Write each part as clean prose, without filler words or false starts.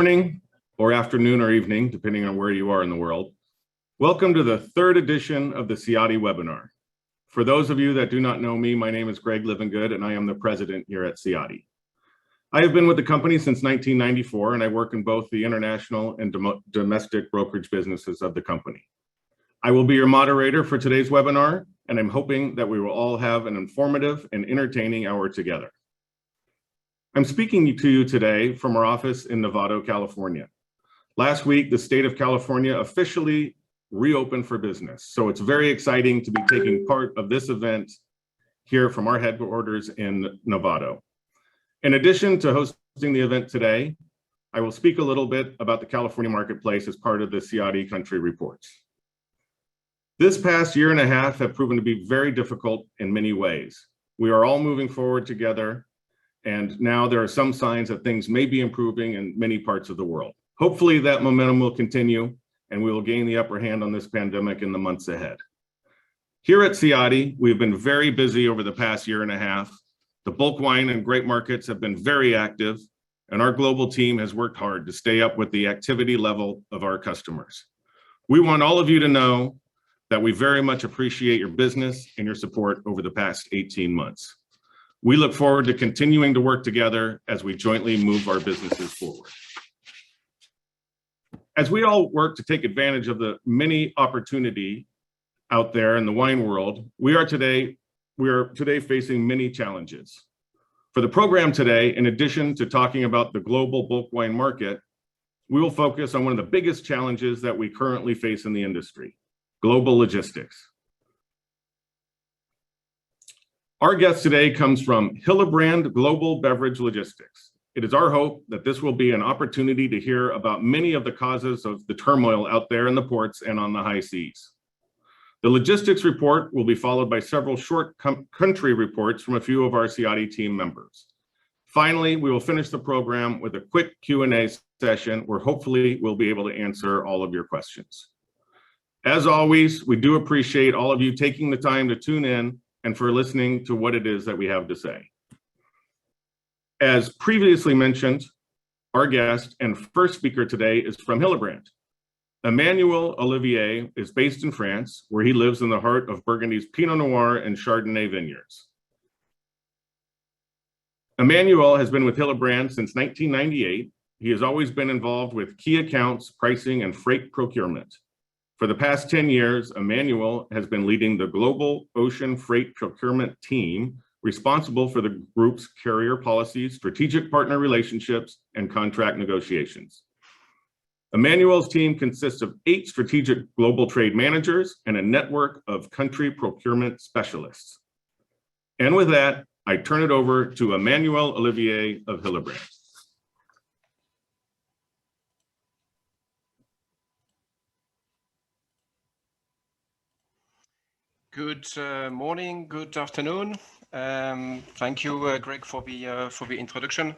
Morning or afternoon or evening, depending on where you are in the world. Welcome to the third edition of the Ciatti webinar. For those of you that do not know me, my name is Greg Livingood and I am the president here at Ciatti. I have been with the company since 1994 and I work in both the international and domestic brokerage businesses of the company. I will be your moderator for today's webinar and I'm hoping that we will all have an informative and entertaining hour together. I'm speaking to you today from our office in Novato, California. Last week, the state of California officially reopened for business. So it's very exciting to be taking part of this event here from our headquarters in Novato. In addition to hosting the event today, I will speak a little bit about the California marketplace as part of the Ciatti Country Reports. This past year and a half have proven to be very difficult in many ways. We are all moving forward together. And now there are some signs that things may be improving in many parts of the world. Hopefully that momentum will continue and we will gain the upper hand on this pandemic in the months ahead. Here at Ciatti, we've been very busy over the past year and a half. The bulk wine and grape markets have been very active and our global team has worked hard to stay up with the activity level of our customers. We want all of you to know that we very much appreciate your business and your support over the past 18 months. We look forward to continuing to work together as we jointly move our businesses forward. As we all work to take advantage of the many opportunity out there in the wine world, we are today facing many challenges. For the program today, in addition to talking about the global bulk wine market, we will focus on one of the biggest challenges that we currently face in the industry, global logistics. Our guest today comes from Hillebrand Global Beverage Logistics. It is our hope that this will be an opportunity to hear about many of the causes of the turmoil out there in the ports and on the high seas. The logistics report will be followed by several short country reports from a few of our Ciatti team members. Finally, we will finish the program with a quick Q&A session where hopefully we'll be able to answer all of your questions. As always, we do appreciate all of you taking the time to tune in and for listening to what it is that we have to say. As previously mentioned, our guest and first speaker today is from Hillebrand. Emmanuel Olivier is based in France, where he lives in the heart of Burgundy's Pinot Noir and Chardonnay vineyards. Emmanuel has been with Hillebrand since 1998. He has always been involved with key accounts, pricing, and freight procurement. For the past 10 years, Emmanuel has been leading the global ocean freight procurement team responsible for the group's carrier policies, strategic partner relationships, and contract negotiations. Emmanuel's team consists of 8 strategic global trade managers and a network of country procurement specialists. And with that, I turn it over to Emmanuel Olivier of Hillebrand. Good morning, good afternoon. Thank you, Greg, for the introduction.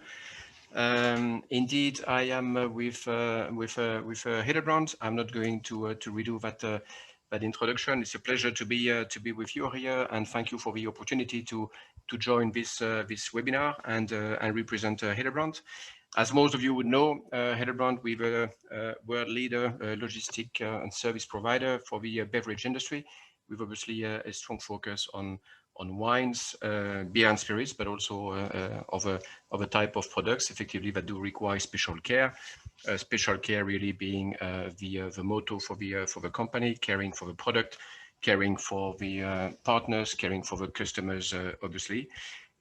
Indeed, I am with Hillebrand. I'm not going to redo that introduction. It's a pleasure to be with you here, and thank you for the opportunity to join this webinar and represent Hillebrand. As most of you would know, Hillebrand, we're a world leader, logistic and service provider for the beverage industry. We've obviously a strong focus on wines, beer and spirits, but also of a type of products effectively that do require special care. Special care really being the motto for the company, caring for the product, caring for the partners, caring for the customers, obviously.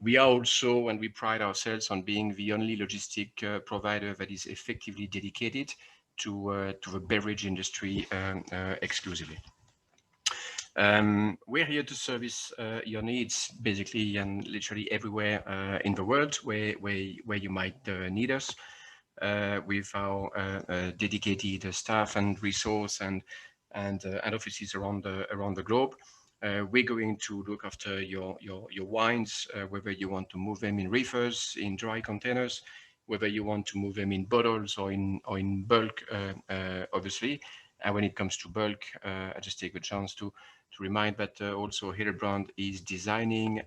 We are also, and we pride ourselves on being the only logistic provider that is effectively dedicated to the beverage industry exclusively. We're here to service your needs basically and literally everywhere in the world where you might need us with our dedicated staff and resource and offices around the globe. We're going to look after your wines, whether you want to move them in reefers, in dry containers, whether you want to move them in bottles or in bulk, obviously. And when it comes to bulk, I just take the chance to remind that also Hillebrand is designing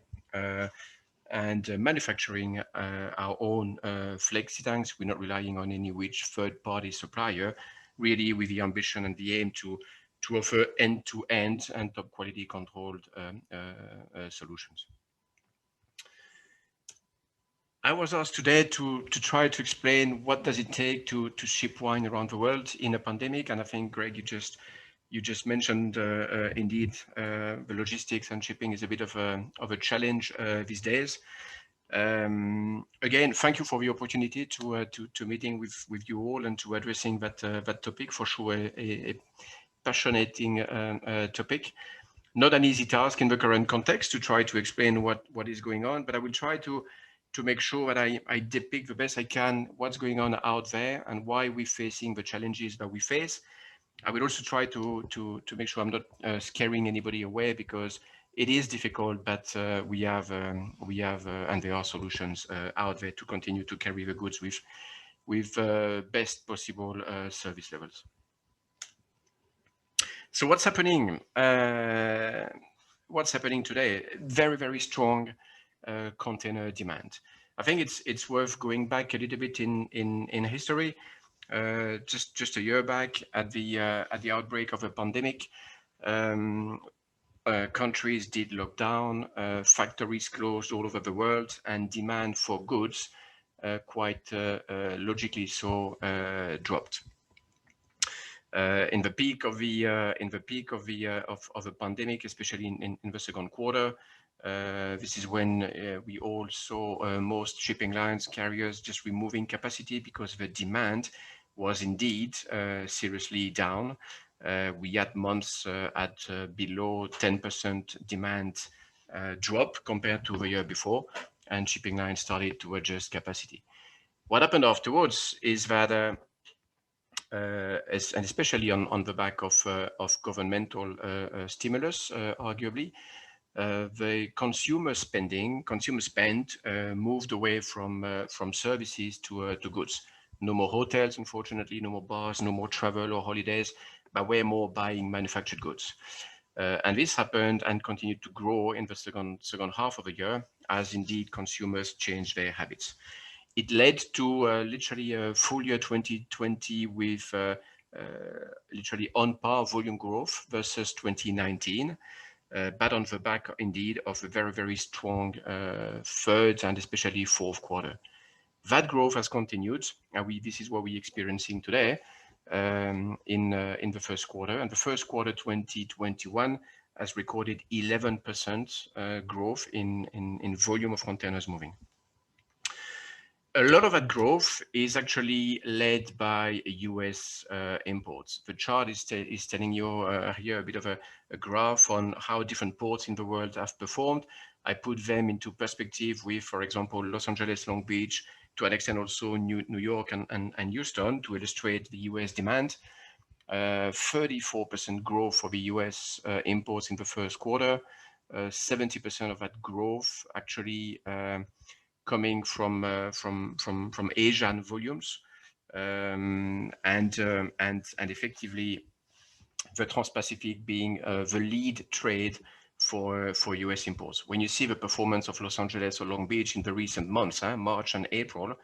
and manufacturing our own flexi tanks. We're not relying on any which third-party supplier, really with the ambition and the aim to offer end-to-end and top quality controlled solutions. I was asked today to try to explain what does it take to ship wine around the world in a pandemic, and I think, Greg, you just mentioned indeed the logistics and shipping is a bit of a challenge these days. Again, thank you for the opportunity to meeting with you all and to addressing that topic. For sure, a passionate topic. Not an easy task in the current context to try to explain what is going on, but I will try to make sure that I depict the best I can what's going on out there and why we're facing the challenges that we face. I will also try to make sure I'm not scaring anybody away, because it is difficult, but we have and there are solutions out there to continue to carry the goods with best possible service levels. So what's happening? What's happening today? Very, very strong container demand. I think it's worth going back a little bit in history. Just a year back, at the outbreak of a pandemic, countries did lock down, factories closed all over the world, and demand for goods quite logically so dropped. In the peak of the pandemic, especially in the second quarter, this is when we all saw most shipping lines, carriers just removing capacity because the demand was indeed seriously down. We had months at below 10% demand drop compared to the year before, and shipping lines started to adjust capacity. What happened afterwards is that and especially on the back of governmental stimulus, arguably, the consumer spend moved away from services to goods. No more hotels, unfortunately, no more bars, no more travel or holidays, but way more buying manufactured goods. And this happened and continued to grow in the second half of the year, as indeed consumers changed their habits. It led to literally a full year 2020 with literally on par volume growth versus 2019, but on the back indeed of a very, very strong third and especially fourth quarter. That growth has continued, and this is what we're experiencing today in the first quarter. And the first quarter 2021 has recorded 11% growth in volume of containers moving. A lot of that growth is actually led by US imports. The chart is telling you here a bit of a graph on how different ports in the world have performed. I put them into perspective with, for example, Los Angeles, Long Beach, to an extent also New York and Houston, to illustrate the US demand. 34% growth for the US imports in the first quarter. 70% of that growth actually coming from Asian volumes, and effectively the Trans-Pacific being the lead trade for US imports. When you see the performance of Los Angeles or Long Beach in the recent months, March and April,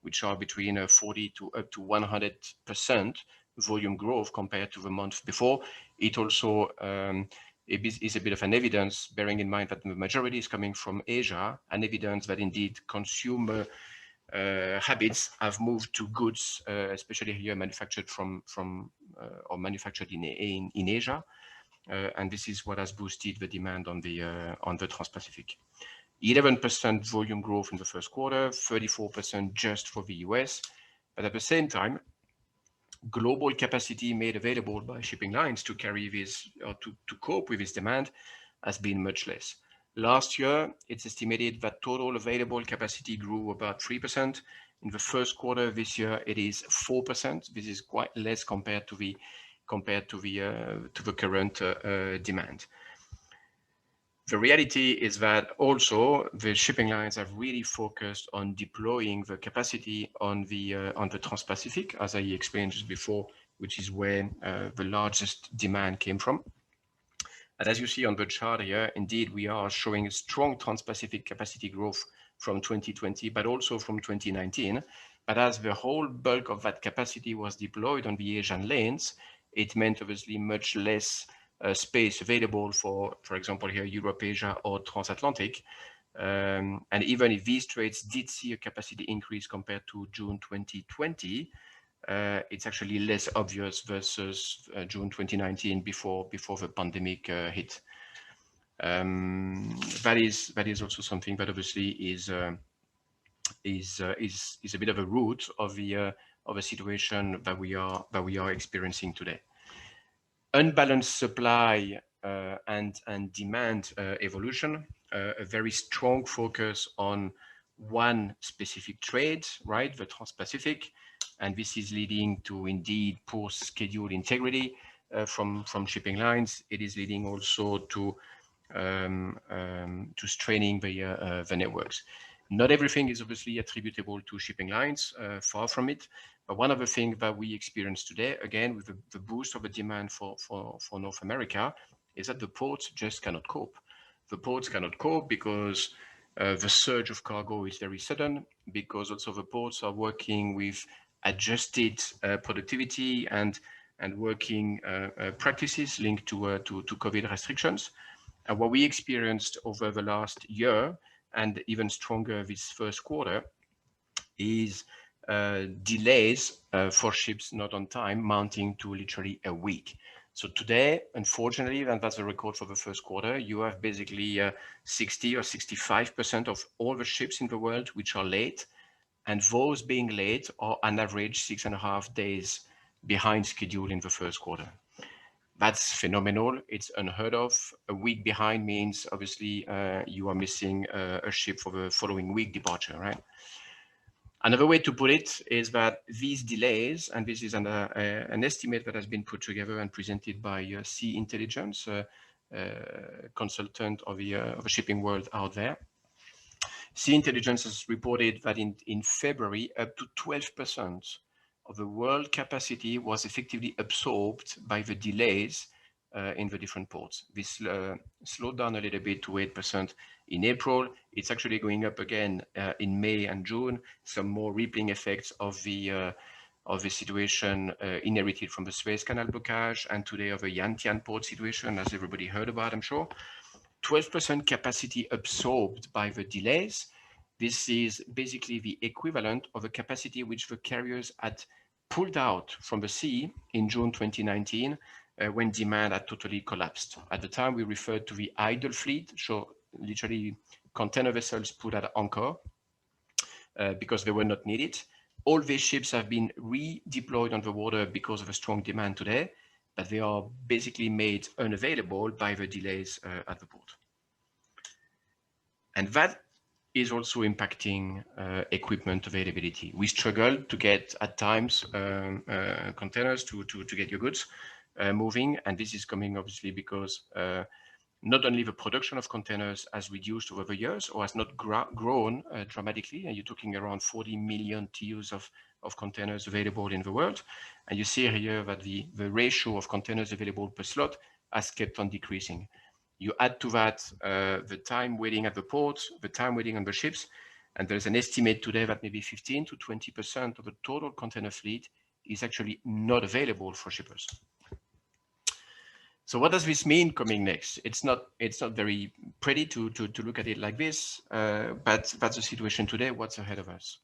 which are between 40 to up to 100% volume growth compared to the month before, it also is a bit of an evidence, bearing in mind that the majority is coming from Asia, an evidence that indeed consumer habits have moved to goods, especially here manufactured or manufactured in Asia, and this is what has boosted the demand on the Trans-Pacific. 11% volume growth in the first quarter, 34% just for the US, but at the same time, global capacity made available by shipping lines to carry this or to cope with this demand has been much less. Last year, it's estimated that total available capacity grew about 3%. In the first quarter this year, it is 4%. This is quite less compared to the current demand. The reality is that also the shipping lines have really focused on deploying the capacity on the Trans-Pacific, as I explained just before, which is where the largest demand came from. And as you see on the chart here, indeed, we are showing a strong Trans-Pacific capacity growth from 2020, but also from 2019. But as the whole bulk of that capacity was deployed on the Asian lanes, it meant obviously much less space available for example, here Europe, Asia, or transatlantic. And even if these trades did see a capacity increase compared to June 2020, it's actually less obvious versus June 2019 before the pandemic hit. That is also something that obviously is a bit of a root of a situation that we are experiencing today. Unbalanced supply and demand evolution, a very strong focus on one specific trade, right, the Trans-Pacific, and this is leading to indeed poor schedule integrity from shipping lines. It is leading also to straining the networks. Not everything is obviously attributable to shipping lines, far from it. But one of the things that we experience today, again, with the boost of the demand for North America, is that the ports just cannot cope. The ports cannot cope because the surge of cargo is very sudden, because also the ports are working with adjusted productivity and working practices linked to COVID restrictions. And what we experienced over the last year, and even stronger this first quarter, is delays for ships not on time, mounting to literally a week. So today, unfortunately, and that's a record for the first quarter, you have basically 60 or 65% of all the ships in the world which are late. And those being late are on average 6.5 days behind schedule in the first quarter. That's phenomenal. It's unheard of. A week behind means obviously you are missing a ship for the following week departure, right? Another way to put it is that these delays, and this is an estimate that has been put together and presented by Sea Intelligence, consultant of the shipping world out there. Sea Intelligence has reported that in February, up to 12% of the world capacity was effectively absorbed by the delays in the different ports. This slowed down a little bit to 8% in April. It's actually going up again in May and June. Some more rippling effects of the situation inherited from the Suez Canal blockage, and today of the Yantian port situation, as everybody heard about, I'm sure. 12% capacity absorbed by the delays. This is basically the equivalent of the capacity which the carriers had pulled out from the sea in June 2019 when demand had totally collapsed. At the time, we referred to the idle fleet, so literally container vessels put at anchor because they were not needed. All these ships have been redeployed on the water because of a strong demand today, but they are basically made unavailable by the delays at the port. And that is also impacting equipment availability. We struggle to get, at times, containers to get your goods moving. And this is coming obviously because not only the production of containers has reduced over the years or has not grown dramatically, and you're talking around 40 million TEUs of containers available in the world. And you see here that the ratio of containers available per slot has kept on decreasing. You add to that the time waiting at the ports, the time waiting on the ships, and there's an estimate today that maybe 15 to 20% of the total container fleet is actually not available for shippers. So what does this mean coming next? It's not very pretty to look at it like this, but that's the situation today. What's ahead of us?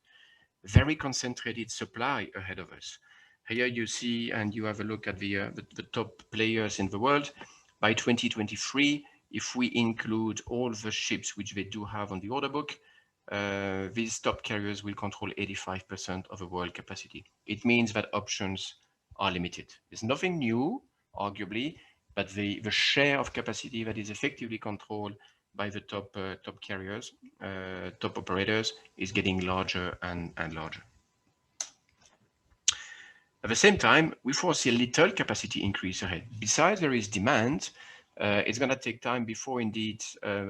Very concentrated supply ahead of us. Here you see, and you have a look at the top players in the world. By 2023, if we include all the ships which they do have on the order book, these top carriers will control 85% of the world capacity. It means that options are limited. There's nothing new, arguably, but the share of capacity that is effectively controlled by the top carriers, top operators, is getting larger and larger. At the same time, we foresee a little capacity increase ahead. Besides, there is demand. It's going to take time before indeed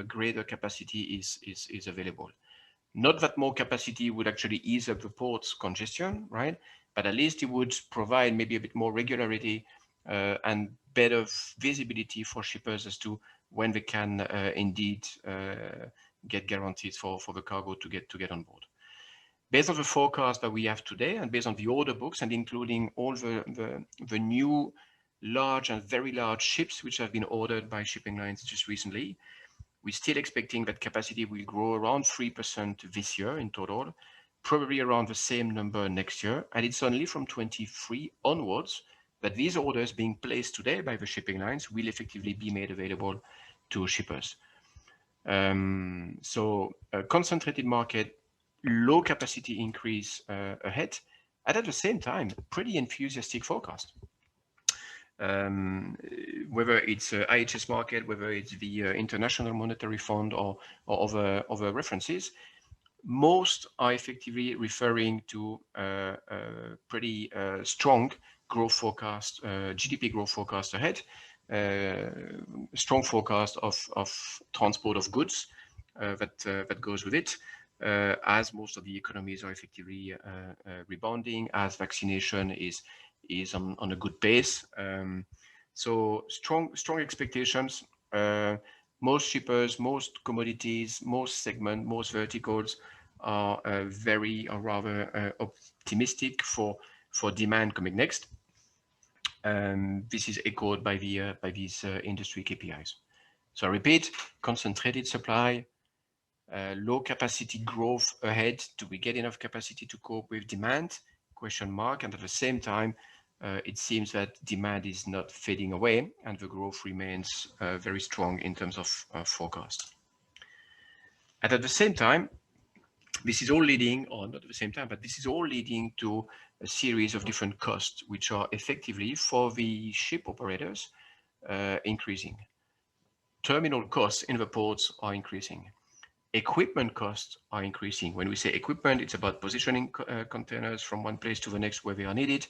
greater capacity is available. Not that more capacity would actually ease up the port's congestion, right? But at least it would provide maybe a bit more regularity and better visibility for shippers as to when they can indeed get guarantees for the cargo to get on board. Based on the forecast that we have today and based on the order books and including all the new large and very large ships which have been ordered by shipping lines just recently, we're still expecting that capacity will grow around 3% this year in total, probably around the same number next year. And it's only from 23 onwards that these orders being placed today by the shipping lines will effectively be made available to shippers. So a concentrated market, low capacity increase ahead, and at the same time, pretty enthusiastic forecast. Whether it's IHS market, whether it's the International Monetary Fund or other references, most are effectively referring to pretty strong growth forecast, GDP growth forecast ahead, strong forecast of transport of goods that goes with it, as most of the economies are effectively rebounding, as vaccination is on a good pace. So strong expectations. Most shippers, most commodities, most segments, most verticals are rather optimistic for demand coming next. This is echoed by these industry KPIs. So I repeat, concentrated supply, low capacity growth ahead. Do we get enough capacity to cope with demand? Question mark. And at the same time, it seems that demand is not fading away and the growth remains very strong in terms of forecast. And at the same time, this is all leading, or not at the same time, but this is all leading to a series of different costs, which are effectively for the ship operators increasing. Terminal costs in the ports are increasing. Equipment costs are increasing. When we say equipment, it's about positioning containers from one place to the next where they are needed,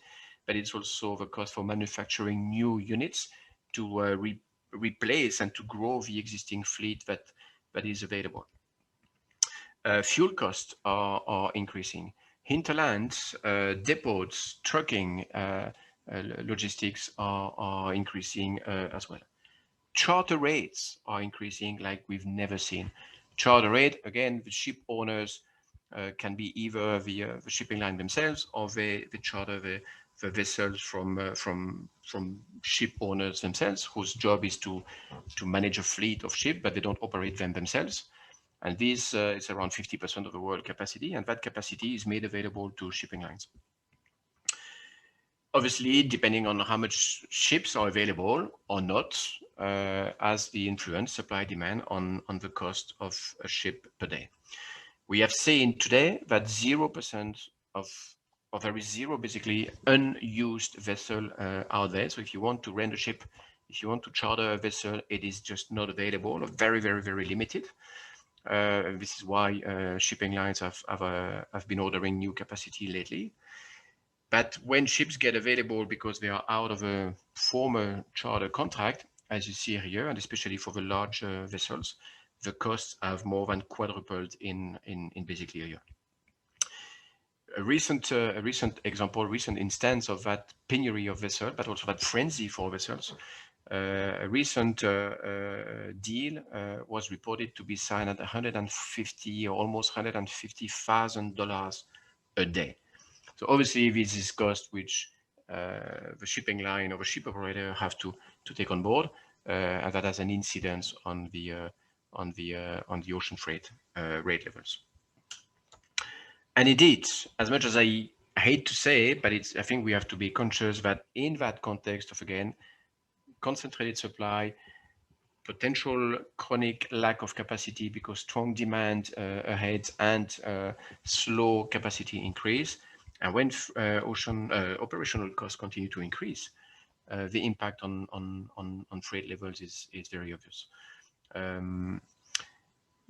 but it's also the cost for manufacturing new units to replace and to grow the existing fleet that is available. Fuel costs are increasing. Hinterlands, depots, trucking, logistics are increasing as well. Charter rates are increasing like we've never seen. Charter rate, again, the ship owners can be either the shipping line themselves or they charter the vessels from ship owners themselves, whose job is to manage a fleet of ships, but they don't operate them themselves. And this is around 50% of the world capacity, and that capacity is made available to shipping lines. Obviously, depending on how much ships are available or not, as the influence supply-demand on the cost of a ship per day. We have seen today that 0% or there is zero basically unused vessel out there. So if you want to rent a ship, if you want to charter a vessel, it is just not available, or very, very, very limited. This is why shipping lines have been ordering new capacity lately. But when ships get available because they are out of a former charter contract, as you see here, and especially for the large vessels, the costs have more than quadrupled in basically a year. A recent example, recent instance of that penury of vessels, but also that frenzy for vessels. A recent deal was reported to be signed at $150 or almost $150,000 a day. So obviously, this is cost which the shipping line or the ship operator have to take on board, and that has an incidence on the ocean freight rate levels. And indeed, as much as I hate to say, but I think we have to be conscious that in that context of, again, concentrated supply, potential chronic lack of capacity because strong demand ahead and slow capacity increase, and when ocean operational costs continue to increase, the impact on freight levels is very obvious.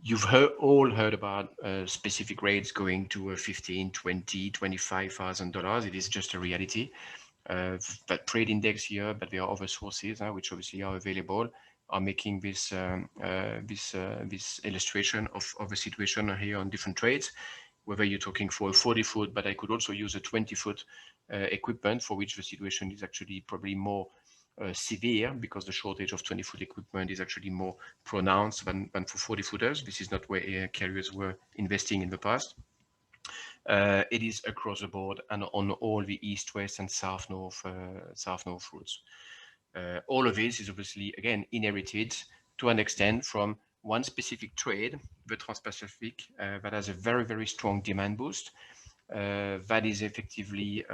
You've all heard about specific rates going to $15,000, $20,000, $25,000. It is just a reality. That trade index here, but there are other sources which obviously are available, are making this illustration of a situation here on different trades. Whether you're talking for a 40-foot, but I could also use a 20-foot equipment for which the situation is actually probably more severe, because the shortage of 20-foot equipment is actually more pronounced than for 40-footers. This is not where carriers were investing in the past. It is across the board and on all the east-west and south-north routes. All of this is obviously, again, inherited to an extent from one specific trade, the Trans-Pacific, that has a very, very strong demand boost. That is effectively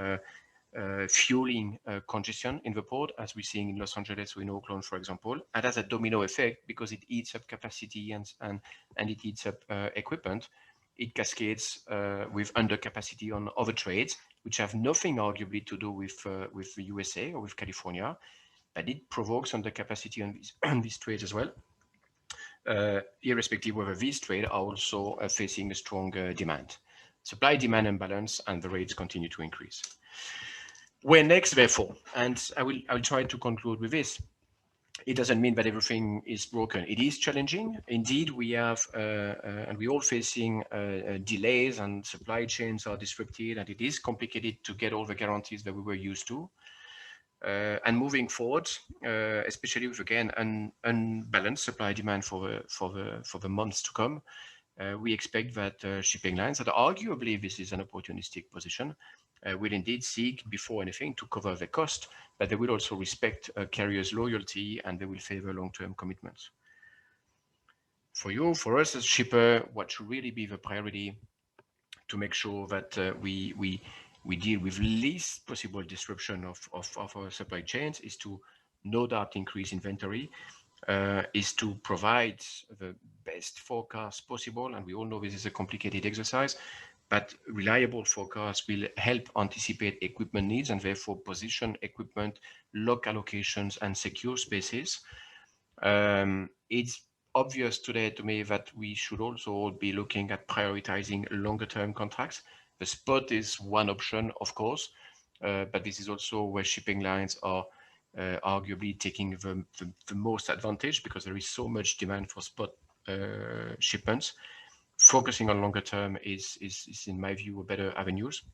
fueling congestion in the port, as we're seeing in Los Angeles or in Oakland, for example, and has a domino effect because it eats up capacity and it eats up equipment. It cascades with undercapacity on other trades, which have nothing arguably to do with the USA or with California, but it provokes undercapacity on these trades as well. Irrespective whether these trades are also facing a strong demand. Supply-demand imbalance, and the rates continue to increase. Where next, therefore, and I'll try to conclude with this. It doesn't mean that everything is broken. It is challenging. Indeed, we have, and we're all facing delays, and supply chains are disrupted, and it is complicated to get all the guarantees that we were used to. And moving forward, especially with, again, an unbalanced supply demand for the months to come, we expect that shipping lines, that arguably this is an opportunistic position, will indeed seek, before anything, to cover the cost, but they will also respect carriers' loyalty, and they will favor long-term commitments. For you, for us as shipper, what should really be the priority to make sure that we deal with least possible disruption of our supply chains is to no doubt increase inventory, is to provide the best forecast possible. And we all know this is a complicated exercise, but reliable forecasts will help anticipate equipment needs and therefore position equipment, lock allocations, and secure spaces. It's obvious today to me that we should also be looking at prioritizing longer term contracts. The spot is one option, of course, but this is also where shipping lines are arguably taking the most advantage, because there is so much demand for spot shipments. Focusing on longer term is in my view, a better avenues.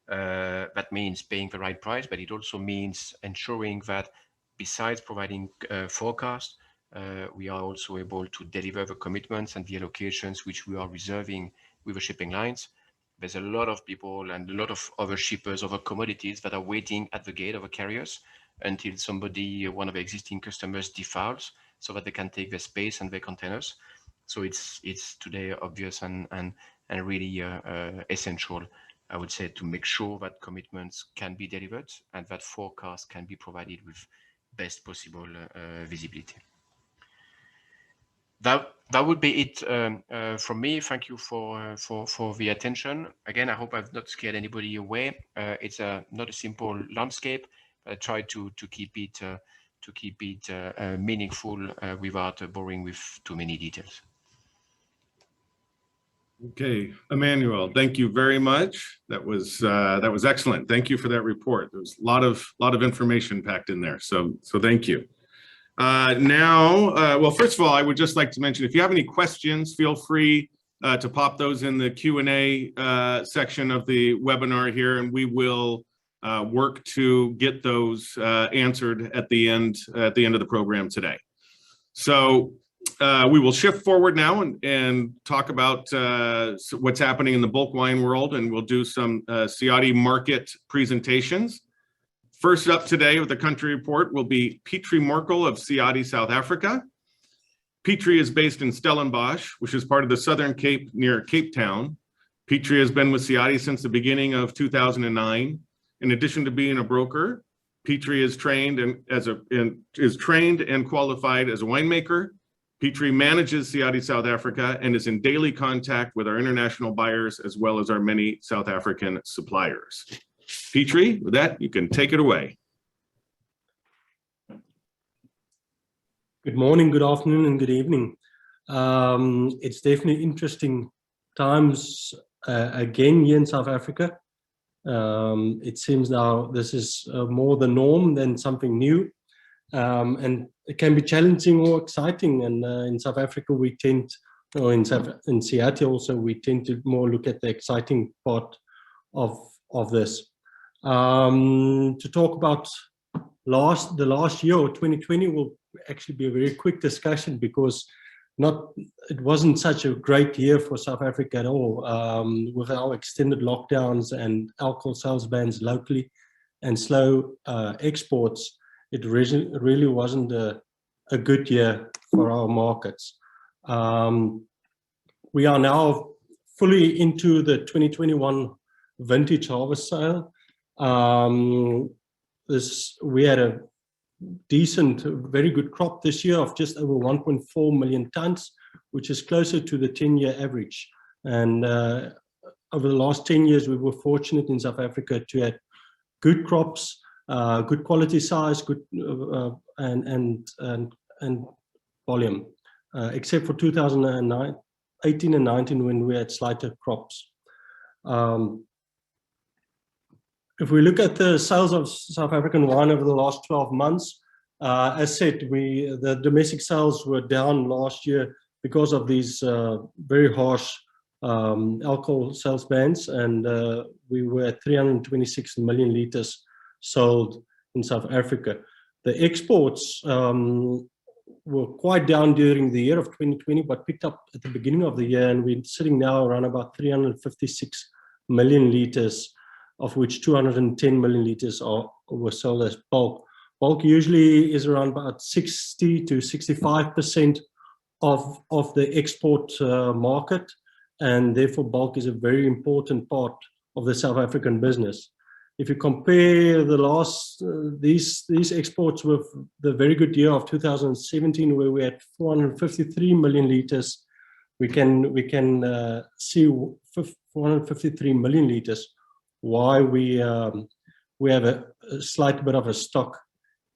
That means paying the right price, but it also means ensuring that besides providing forecast, we are also able to deliver the commitments and the allocations which we are reserving with the shipping lines. There's a lot of people and a lot of other shippers, other commodities that are waiting at the gate of the carriers until somebody, one of the existing customers, defaults so that they can take their space and their containers. So it's today obvious and really essential, I would say, to make sure that commitments can be delivered and that forecast can be provided with best possible visibility. That would be it from me. Thank you for the attention. Again, I hope I've not scared anybody away. It's not a simple landscape. I try to keep it meaningful without boring with too many details. Okay, Emmanuel, thank you very much. That was excellent. Thank you for that report. There was a lot of information packed in there. So thank you. Well, first of all, I would just like to mention, if you have any questions, feel free to pop those in the Q&A section of the webinar here, and we will work to get those answered at the end of the program today. So we will shift forward now and talk about what's happening in the bulk wine world, and we'll do some Ciatti market presentations. First up today with the country report will be Petri Morkel of Ciatti, South Africa. Petri is based in Stellenbosch, which is part of the Southern Cape near Cape Town. Petri has been with Ciatti since the beginning of 2009. In addition to being a broker, Petri is trained and qualified as a winemaker. Petri manages Ciatti South Africa and is in daily contact with our international buyers as well as our many South African suppliers. Petri, with that, you can take it away. Good morning, good afternoon, and good evening. It's definitely interesting times again here in South Africa. It seems now this is more the norm than something new. And it can be challenging or exciting. And in South Africa, we tend, or in Ciatti also, we tend to more look at the exciting part of this. To talk about the last year, or 2020, will actually be a very quick discussion, because it wasn't such a great year for South Africa at all, with our extended lockdowns and alcohol sales bans locally and slow exports. It really wasn't a good year for our markets. We are now fully into the 2021 vintage harvest sale. We had a decent, very good crop this year of just over 1.4 million tons, which is closer to the 10-year average. And over the last 10 years, we were fortunate in South Africa to have good crops, good quality size, good and volume, except for 2018 and 19, when we had slighter crops. If we look at the sales of South African wine over the last 12 months, as said, the domestic sales were down last year because of these very harsh alcohol sales bans, and we were at 326 million liters sold in South Africa. The exports were quite down during the year of 2020, but picked up at the beginning of the year, and we're sitting now around about 356 million liters, of which 210 million liters were sold as bulk. Bulk usually is around about 60 to 65% of the export market, and therefore bulk is a very important part of the South African business. If you compare these exports with the very good year of 2017, where we had 453 million liters, we can see 453 million liters why we have a slight bit of a stock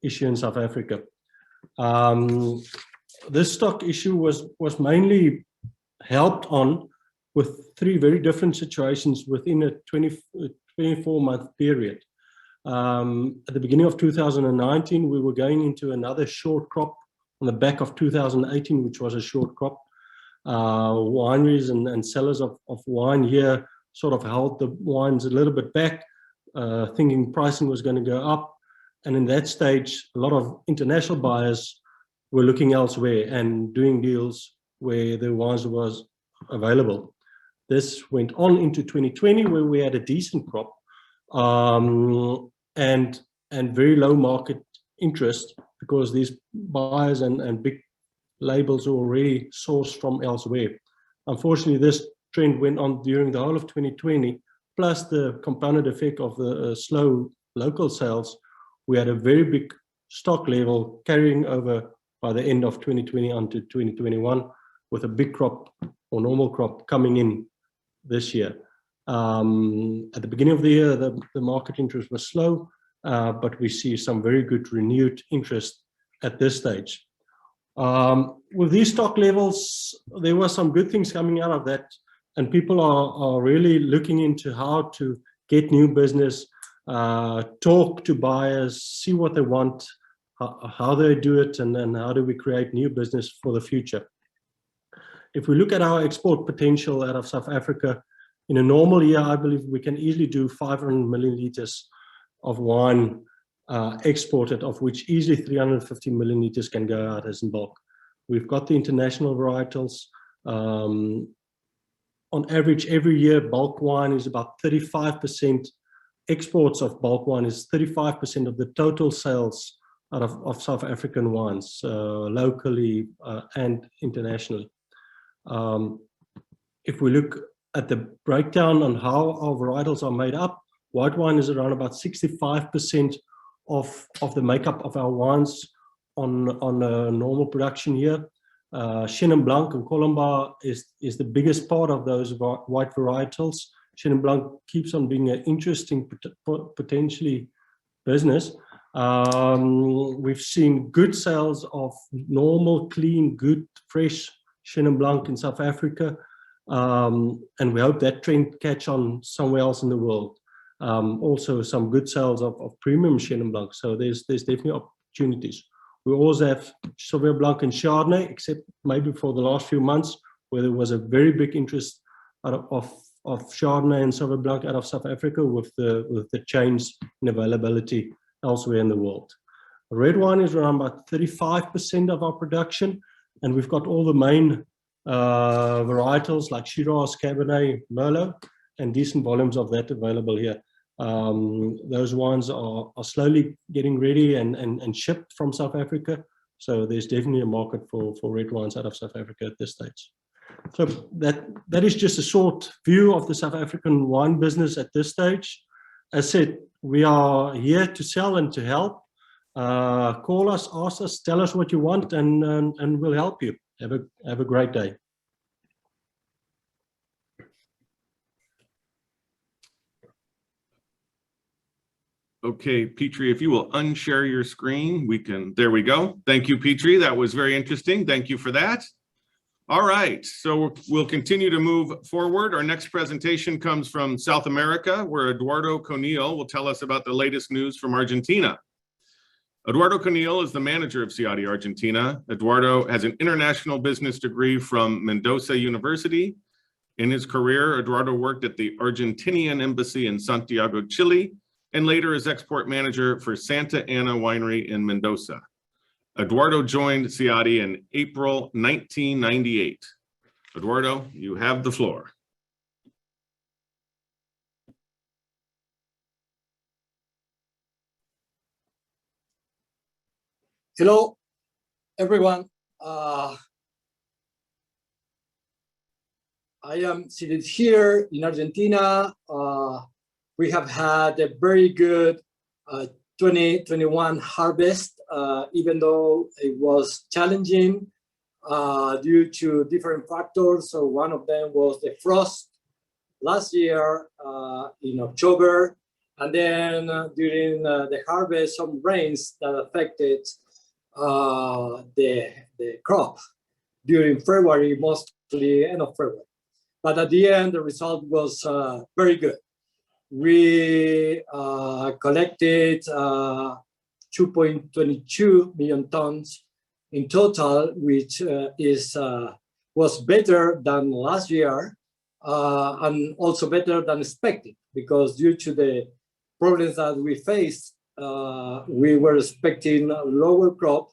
issue in South Africa. This stock issue was mainly helped on with three very different situations within a 24-month period. At the beginning of 2019, we were going into another short crop on the back of 2018, which was a short crop. Wineries and sellers of wine here sort of held the wines a little bit back, thinking pricing was going to go up. And in that stage, a lot of international buyers were looking elsewhere and doing deals where the wines was available. This went on into 2020, where we had a decent crop and very low market interest, because these buyers and big labels were already sourced from elsewhere. Unfortunately, this trend went on during the whole of 2020, plus the compounded effect of the slow local sales. We had a very big stock level carrying over by the end of 2020 onto 2021, with a big crop or normal crop coming in this year. At the beginning of the year, the market interest was slow, but we see some very good renewed interest at this stage. With these stock levels, there were some good things coming out of that, and people are really looking into how to get new business, talk to buyers, see what they want, how they do it, and then how do we create new business for the future. If we look at our export potential out of South Africa, in a normal year, I believe we can easily do 500 million liters of wine exported, of which easily 350 million liters can go out as in bulk. We've got the international varietals. On average, every year, bulk wine is about 35%. Exports of bulk wine is 35% of the total sales out of South African wines, locally and internationally. If we look at the breakdown on how our varietals are made up, white wine is around about 65% of the makeup of our wines on a normal production year. Chenin Blanc and Colomba is the biggest part of those white varietals. Chenin Blanc keeps on being an interesting, potentially business. We've seen good sales of normal, clean, good, fresh Chenin Blanc in South Africa, and we hope that trend catch on somewhere else in the world. Also, some good sales of premium Chenin Blanc, so there's definitely opportunities. We also have Sauvignon Blanc and Chardonnay, except maybe for the last few months, where there was a very big interest of Chardonnay and Sauvignon Blanc out of South Africa with the change in availability elsewhere in the world. Red wine is around about 35% of our production, and we've got all the main varietals like Shiraz, Cabernet, Merlot, and decent volumes of that available here. Those wines are slowly getting ready and shipped from South Africa. So there's definitely a market for red wines out of South Africa at this stage. So that is just a short view of the South African wine business at this stage. As said, we are here to sell and to help. Call us, ask us, tell us what you want, and we'll help you. Have a great day. Okay, Petri, if you will unshare your screen, we can, there we go. Thank you, Petri. That was very interesting. Thank you for that. All right, so we'll continue to move forward. Our next presentation comes from South America, where Eduardo Conil will tell us about the latest news from Argentina. Eduardo Conil is the manager of Ciatti Argentina. Eduardo has an international business degree from Mendoza University. In his career, Eduardo worked at the Argentinian Embassy in Santiago, Chile, and later as export manager for Santa Ana Winery in Mendoza. Eduardo joined Ciatti in April 1998. Eduardo, you have the floor. Hello, everyone. I am seated here in Argentina. We have had a very good 2021 harvest, even though it was challenging due to different factors. So one of them was the frost last year in October, and then during the harvest, some rains that affected the crop during February, mostly end of February. But at the end, the result was very good. We collected 2.22 million tons in total, which was better than last year and also better than expected, because due to the problems that we faced, we were expecting a lower crop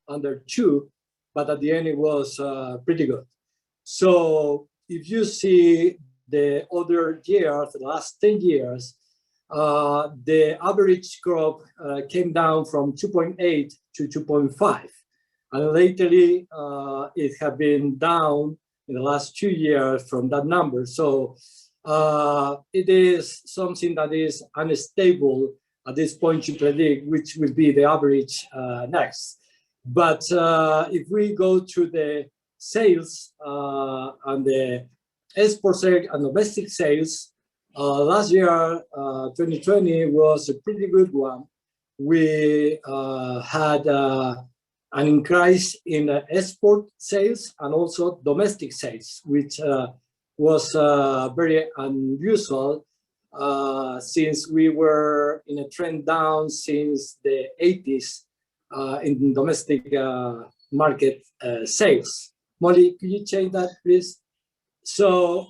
under 2, but at the end it was pretty good. So if you see the other years, the last 10 years, the average crop came down from 2.8 to 2.5. And lately, it has been down in the last 2 years from that number. So it is something that is unstable at this point to predict which will be the average next. But if we go to the sales and the export sales and domestic sales, last year, 2020 was a pretty good one. We had an increase in export sales and also domestic sales, which was very unusual since we were in a trend down since the 80s in domestic market sales. Molly, could you change that, please? So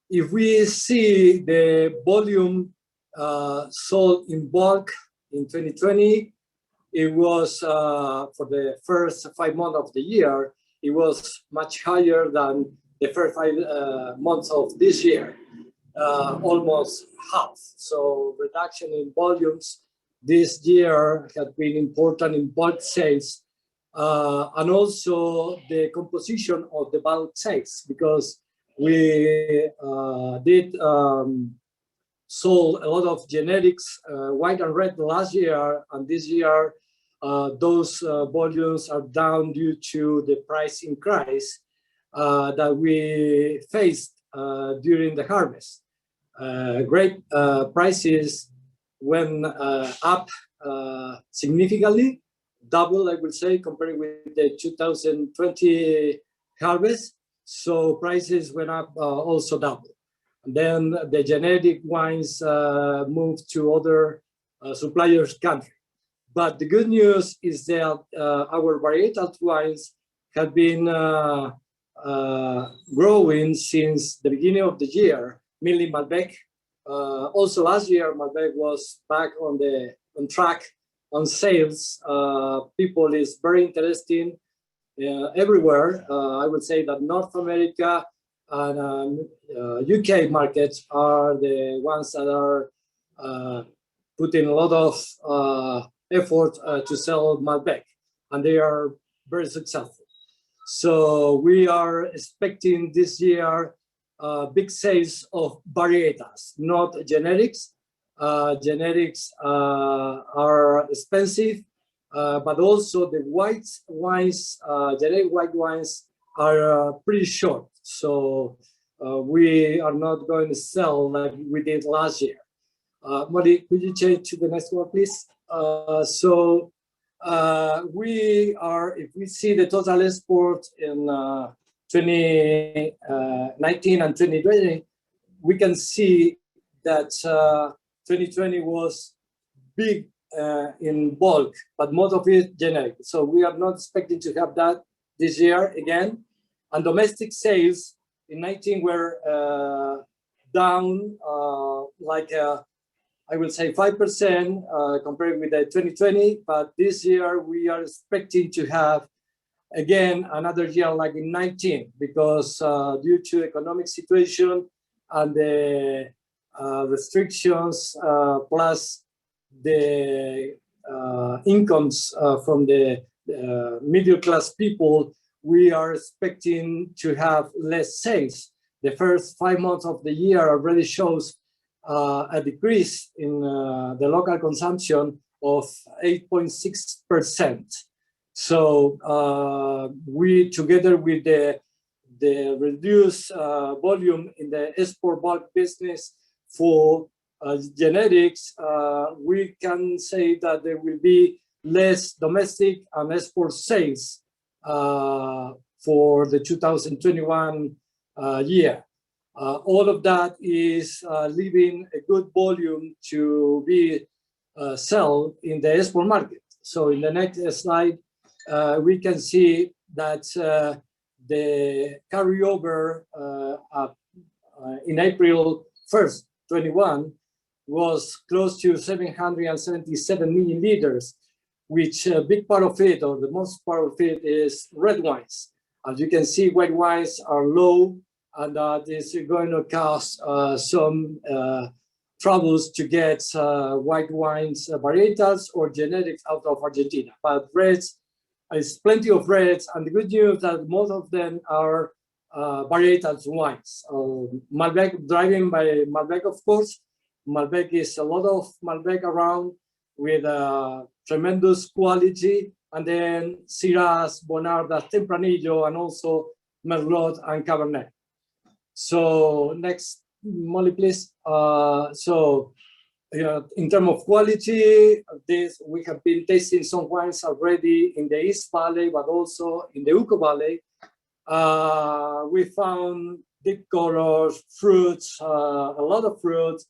if we see the volume sold in bulk in 2020, it was for the first 5 months of the year, it was much higher than the first 5 months of this year, almost half. So reduction in volumes this year has been important in bulk sales. And also the composition of the bulk sales, because we did sold a lot of genetics, white and red last year, and this year those volumes are down due to the price increase that we faced during the harvest. Grape prices went up significantly, double, I would say, compared with the 2020 harvest. So prices went up also double. And then the genetic wines moved to other suppliers' country. But the good news is that our varietal wines have been growing since the beginning of the year, mainly Malbec. Also last year, Malbec was back on track on sales. People is very interesting everywhere. I would say that North America and UK markets are the ones that are putting a lot of effort to sell Malbec, and they are very successful. So we are expecting this year big sales of varietals, not generics. Generics are expensive, but also the white wines, generic white wines are pretty short. So we are not going to sell like we did last year. Molly, could you change to the next one, please? We are, if we see the total export in 2019 and 2020, we can see that 2020 was big in bulk, but most of it generic. So we are not expecting to have that this year again. And domestic sales in 19 were down I will say 5% compared with the 2020, but this year we are expecting to have again another year like in 19, because due to economic situation and the restrictions plus the incomes from the middle class people, we are expecting to have less sales. The first 5 months of the year already shows a decrease in the local consumption of 8.6%. So we, together with the reduced volume in the export bulk business for genetics, we can say that there will be less domestic and export sales for the 2021 year. All of that is leaving a good volume to be sold in the export market. So in the next slide, we can see that the carryover in April 1st, 21, was close to 777 million liters, which a big part of it, or the most part of it, is red wines. As you can see, white wines are low, and that is going to cause some troubles to get white wines, varietals or genetics out of Argentina. But reds, there's plenty of reds, and the good news that most of them are varietals wines. Malbec, driving by Malbec, of course. Malbec is a lot of Malbec around with tremendous quality, and then Syrah, Bonarda, Tempranillo, and also Merlot and Cabernet. So next, Molly, please. In terms of quality, we have been tasting some wines already in the East Valley, but also in the Uco Valley. We found deep colors, fruits, a lot of fruits,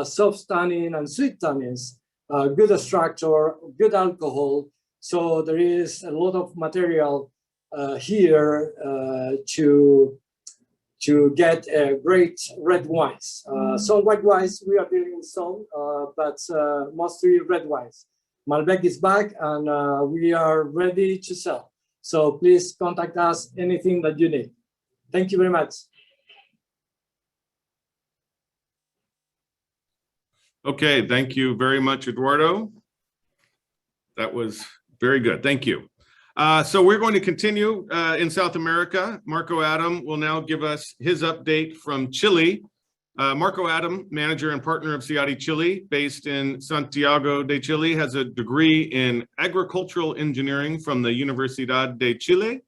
soft tannin and sweet tannins, good structure, good alcohol. So there is a lot of material here to get great red wines. Some white wines, we are dealing with some, but mostly red wines. Malbec is back, and we are ready to sell. So please contact us, anything that you need. Thank you very much. Okay, thank you very much, Eduardo. That was very good. Thank you. So we're going to continue in South America. Marco Adam will now give us his update from Chile. Marco Adam, manager and partner of Ciatti Chile, based in Santiago de Chile, has a degree in agricultural engineering from the Universidad de Chile.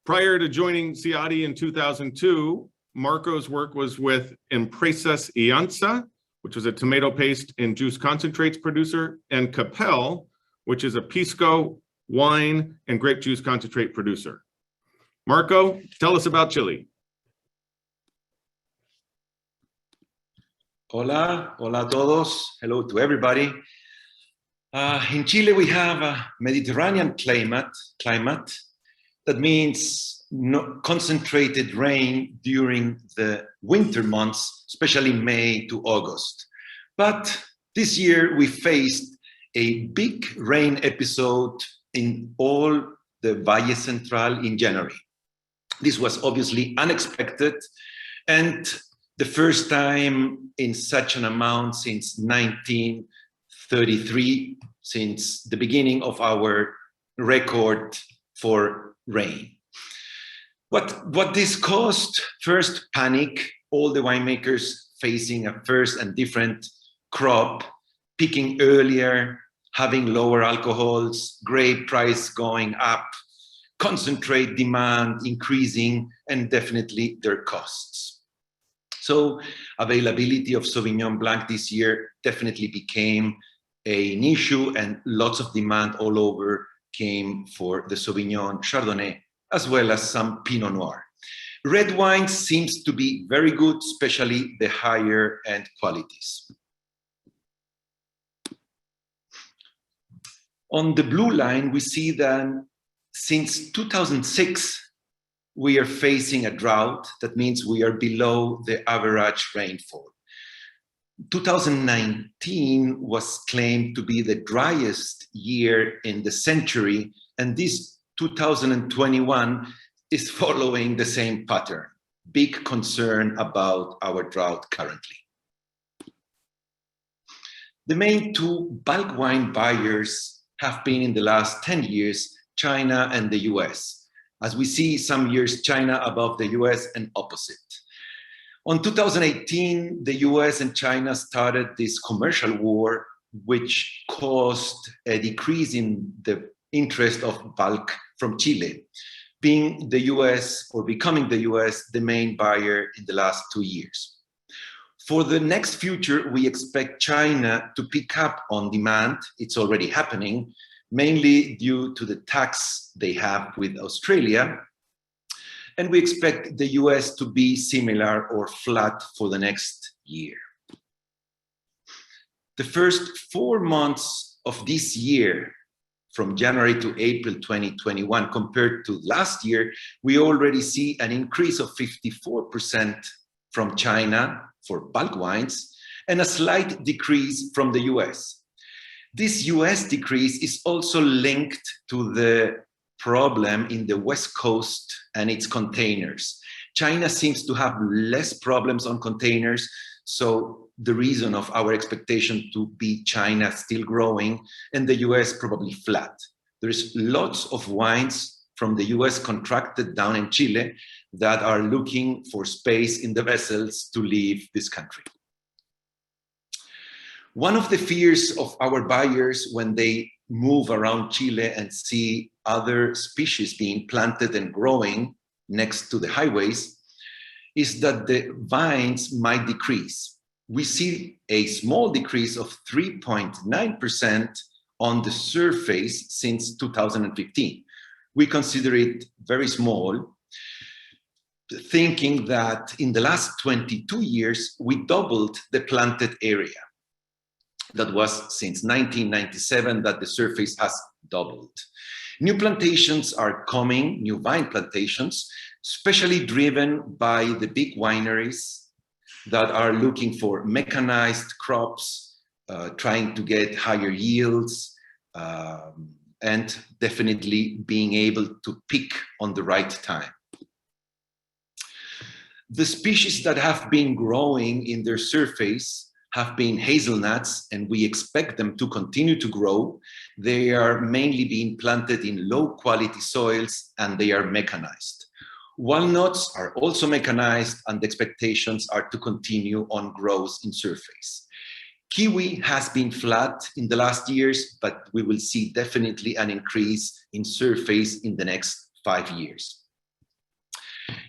Prior to joining Ciatti in 2002, Marco's work was with Empresas Ianza, which was a tomato paste and juice concentrates producer, and Capel, which is a pisco, wine, and grape juice concentrate producer. Marco, tell us about Chile. Hola, hola a todos. Hello to everybody. In Chile, we have a Mediterranean climate. That means no concentrated rain during the winter months, especially May to August. But this year we faced a big rain episode in all the Valle Central in January. This was obviously unexpected and the first time in such an amount since 1933, since the beginning of our record for rain. What this caused? First, panic, all the winemakers facing a first and different crop, picking earlier, having lower alcohols, grape price going up, concentrate demand increasing, and definitely their costs. So availability of Sauvignon Blanc this year definitely became an issue, and lots of demand all over came for the Sauvignon Chardonnay, as well as some Pinot Noir. Red wine seems to be very good, especially the higher end qualities. On the blue line, we see that since 2006, we are facing a drought. That means we are below the average rainfall. 2019 was claimed to be the driest year in the century, and this 2021 is following the same pattern. Big concern about our drought currently. The main two bulk wine buyers have been in the last 10 years, China and the US. As we see, some years China above the US and opposite. On 2018, the US and China started this commercial war, which caused a decrease in the interest of bulk from Chile, being the US or becoming the US the main buyer in the last 2 years. For the next future, we expect China to pick up on demand. It's already happening, mainly due to the tax they have with Australia. And we expect the US to be similar or flat for the next year. The first 4 months of this year, from January to April 2021, compared to last year, we already see an increase of 54% from China for bulk wines and a slight decrease from the US. This US decrease is also linked to the problem in the West Coast and its containers. China seems to have less problems on containers, so the reason of our expectation to be China still growing and the US probably flat. There's lots of wines from the US contracted down in Chile that are looking for space in the vessels to leave this country. One of the fears of our buyers when they move around Chile and see other species being planted and growing next to the highways is that the vines might decrease. We see a small decrease of 3.9% on the surface since 2015. We consider it very small, thinking that in the last 22 years, we doubled the planted area. That was since 1997 that the surface has doubled. New plantations are coming, new vine plantations, especially driven by the big wineries that are looking for mechanized crops, trying to get higher yields, and definitely being able to pick on the right time. The species that have been growing in their surface have been hazelnuts, and we expect them to continue to grow. They are mainly being planted in low quality soils and they are mechanized. Walnuts are also mechanized and the expectations are to continue on growth in surface. Kiwi has been flat in the last years, but we will see definitely an increase in surface in the next 5 years.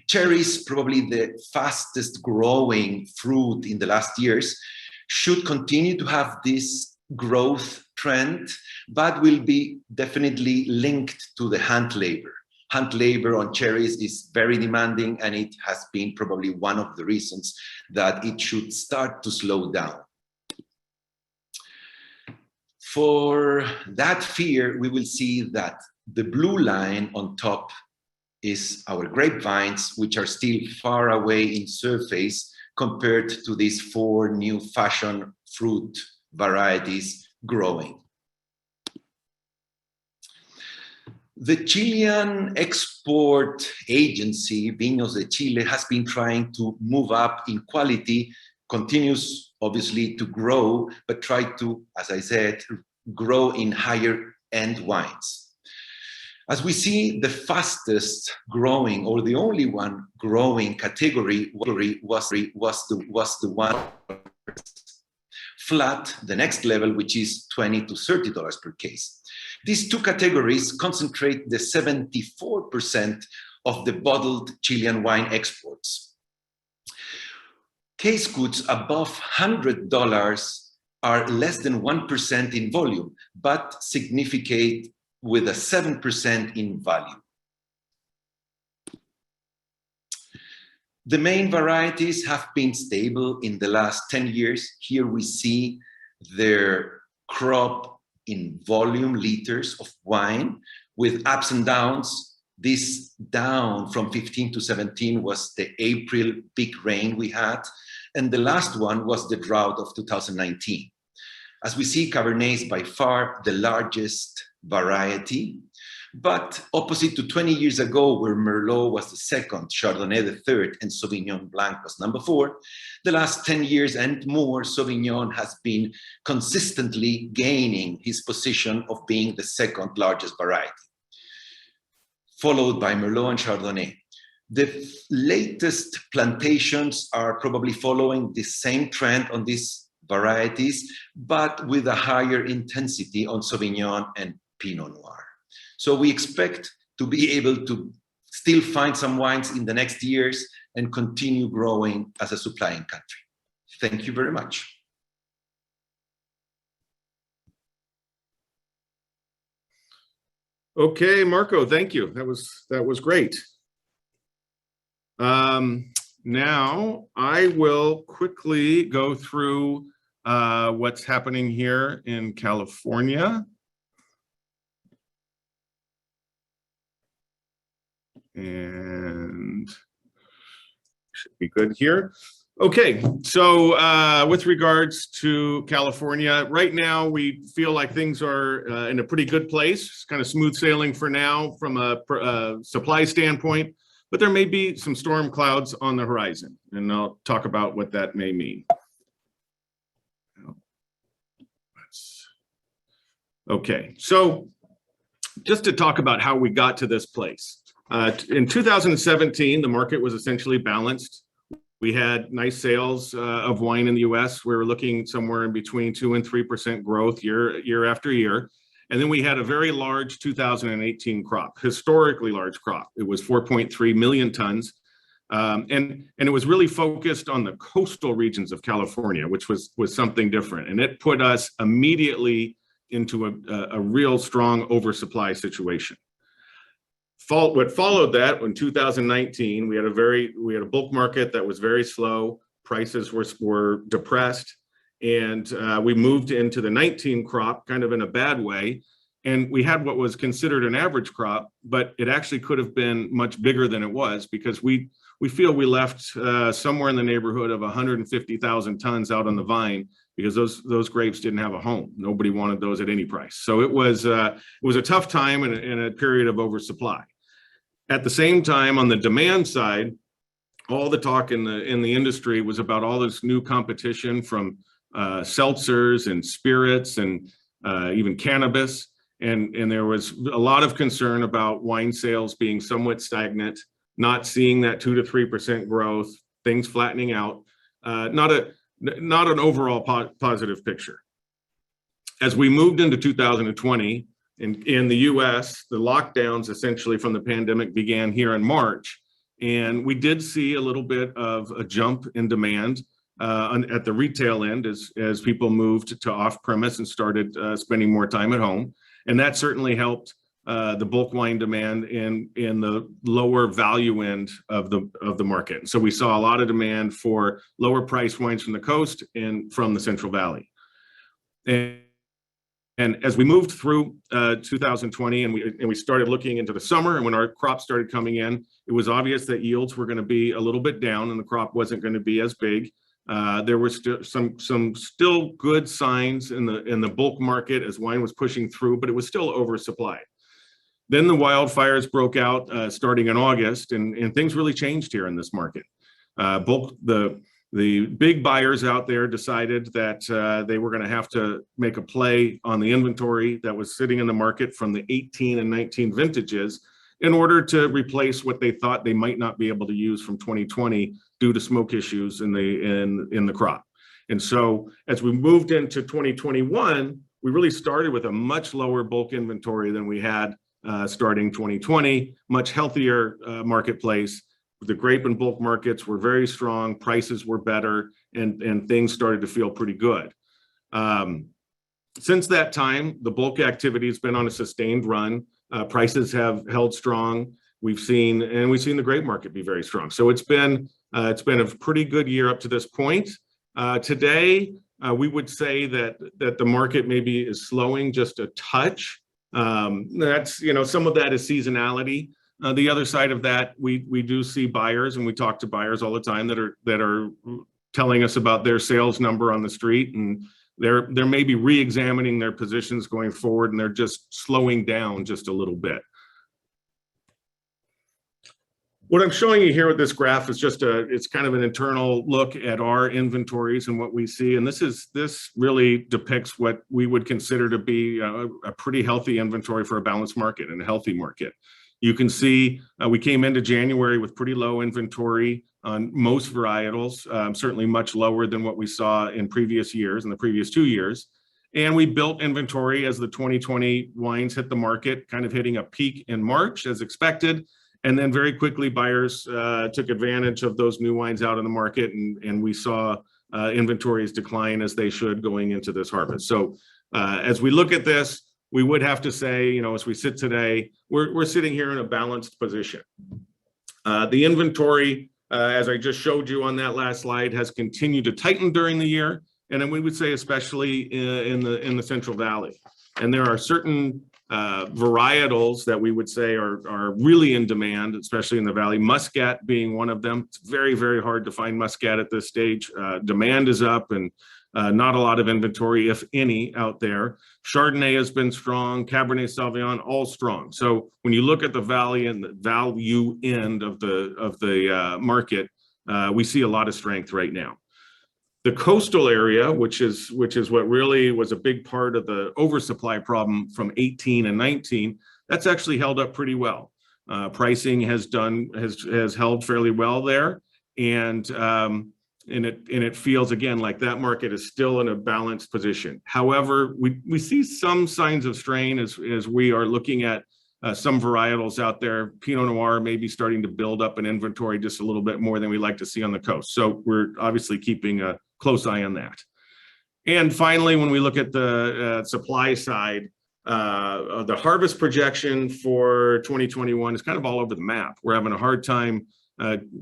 Cherries, probably the fastest growing fruit in the last years, should continue to have this growth trend, but will be definitely linked to the hand labor. Hand labor on cherries is very demanding, and it has been probably one of the reasons that it should start to slow down. For that fear, we will see that the blue line on top is our grapevines, which are still far away in surface compared to these 4 new fashion fruit varieties growing. The Chilean export agency, Vinos de Chile, has been trying to move up in quality, continues obviously to grow, but try to, as I said, grow in higher end wines. As we see, the fastest growing, or the only one growing category was the one flat, the next level, which is $20 to $30 per case. These two categories concentrate the 74% of the bottled Chilean wine exports. Case goods above $100 are less than 1% in volume, but significant with a 7% in value. The main varieties have been stable in the last 10 years. Here we see their crop in volume, liters of wine, with ups and downs. This down from 15 to 17 was the April big rain we had, and the last one was the drought of 2019. As we see, Cabernet is by far the largest variety, but opposite to 20 years ago, where Merlot was the second, Chardonnay the third, and Sauvignon Blanc was number 4, the last 10 years and more, Sauvignon has been consistently gaining his position of being the second largest variety, followed by Merlot and Chardonnay. The latest plantations are probably following the same trend on these varieties, but with a higher intensity on Sauvignon and Pinot Noir. So we expect to be able to still find some wines in the next years and continue growing as a supplying country. Thank you very much. Okay, Marco, thank you. That was great. Now I will quickly go through what's happening here in California. And should be good here. Okay, so with regards to California, right now we feel like things are in a pretty good place. It's kind of smooth sailing for now from a supply standpoint, but there may be some storm clouds on the horizon, and I'll talk about what that may mean. Okay, so just to talk about how we got to this place. In 2017, the market was essentially balanced. We had nice sales of wine in the US. We were looking somewhere in between 2% and 3% growth year after year. And then we had a very large 2018 crop, historically large crop. It was 4.3 million tons. And it was really focused on the coastal regions of California, which was something different. And it put us immediately into a real strong oversupply situation. What followed that, in 2019, we had a bulk market that was very slow. Prices were depressed, and we moved into the 19 crop kind of in a bad way. And we had what was considered an average crop, but it actually could have been much bigger than it was, because we feel we left somewhere in the neighborhood of 150,000 tons out on the vine, because those grapes didn't have a home. Nobody wanted those at any price. So it was a tough time and a period of oversupply. At the same time, on the demand side, all the talk in the industry was about all this new competition from seltzers and spirits and even cannabis. And there was a lot of concern about wine sales being somewhat stagnant, not seeing that 2 to 3% growth, things flattening out, not an overall positive picture. As we moved into 2020, in the US, the lockdowns essentially from the pandemic began here in March. And we did see a little bit of a jump in demand at the retail end as people moved to off-premise and started spending more time at home. And that certainly helped the bulk wine demand in the lower value end of the market. So we saw a lot of demand for lower priced wines from the coast and from the Central Valley. And as we moved through 2020 and we started looking into the summer, and when our crop started coming in, it was obvious that yields were going to be a little bit down and the crop wasn't going to be as big. There were still some still good signs in the bulk market as wine was pushing through, but it was still oversupplied. Then the wildfires broke out starting in August, and things really changed here in this market. The big buyers out there decided that they were going to have to make a play on the inventory that was sitting in the market from the 18 and 19 vintages in order to replace what they thought they might not be able to use from 2020 due to smoke issues in the crop. And so as we moved into 2021, we really started with a much lower bulk inventory than we had starting 2020, much healthier marketplace. The grape and bulk markets were very strong, prices were better, and things started to feel pretty good. Since that time, the bulk activity has been on a sustained run. Prices have held strong. We've seen the grape market be very strong. So it's been a pretty good year up to this point. Today, we would say that the market maybe is slowing just a touch. That's, some of that is seasonality. The other side of that, we do see buyers, and we talk to buyers all the time that are telling us about their sales number on the street, and they're maybe re-examining their positions going forward, and they're just slowing down just a little bit. What I'm showing you here with this graph is it's kind of an internal look at our inventories and what we see. And this really depicts what we would consider to be a pretty healthy inventory for a balanced market and a healthy market. You can see we came into January with pretty low inventory on most varietals, certainly much lower than what we saw in previous years, in the previous 2 years. And we built inventory as the 2020 wines hit the market, kind of hitting a peak in March as expected. And then very quickly, buyers took advantage of those new wines out in the market, and we saw inventories decline as they should going into this harvest. So as we look at this, we would have to say, as we sit today, we're sitting here in a balanced position. The inventory, as I just showed you on that last slide, has continued to tighten during the year, and then we would say especially in the Central Valley. And there are certain varietals that we would say are really in demand, especially in the Valley, Muscat being one of them. It's very, very hard to find Muscat at this stage. Demand is up, and not a lot of inventory, if any, out there. Chardonnay has been strong, Cabernet Sauvignon, all strong. So when you look at the Valley and the value end of the market, we see a lot of strength right now. The coastal area, which is what really was a big part of the oversupply problem from 18 and 19, that's actually held up pretty well. Pricing has held fairly well there, and it feels again like that market is still in a balanced position. However, we see some signs of strain as we are looking at some varietals out there. Pinot Noir may be starting to build up an inventory just a little bit more than we like to see on the coast. So we're obviously keeping a close eye on that. And finally, when we look at the supply side, the harvest projection for 2021 is kind of all over the map. We're having a hard time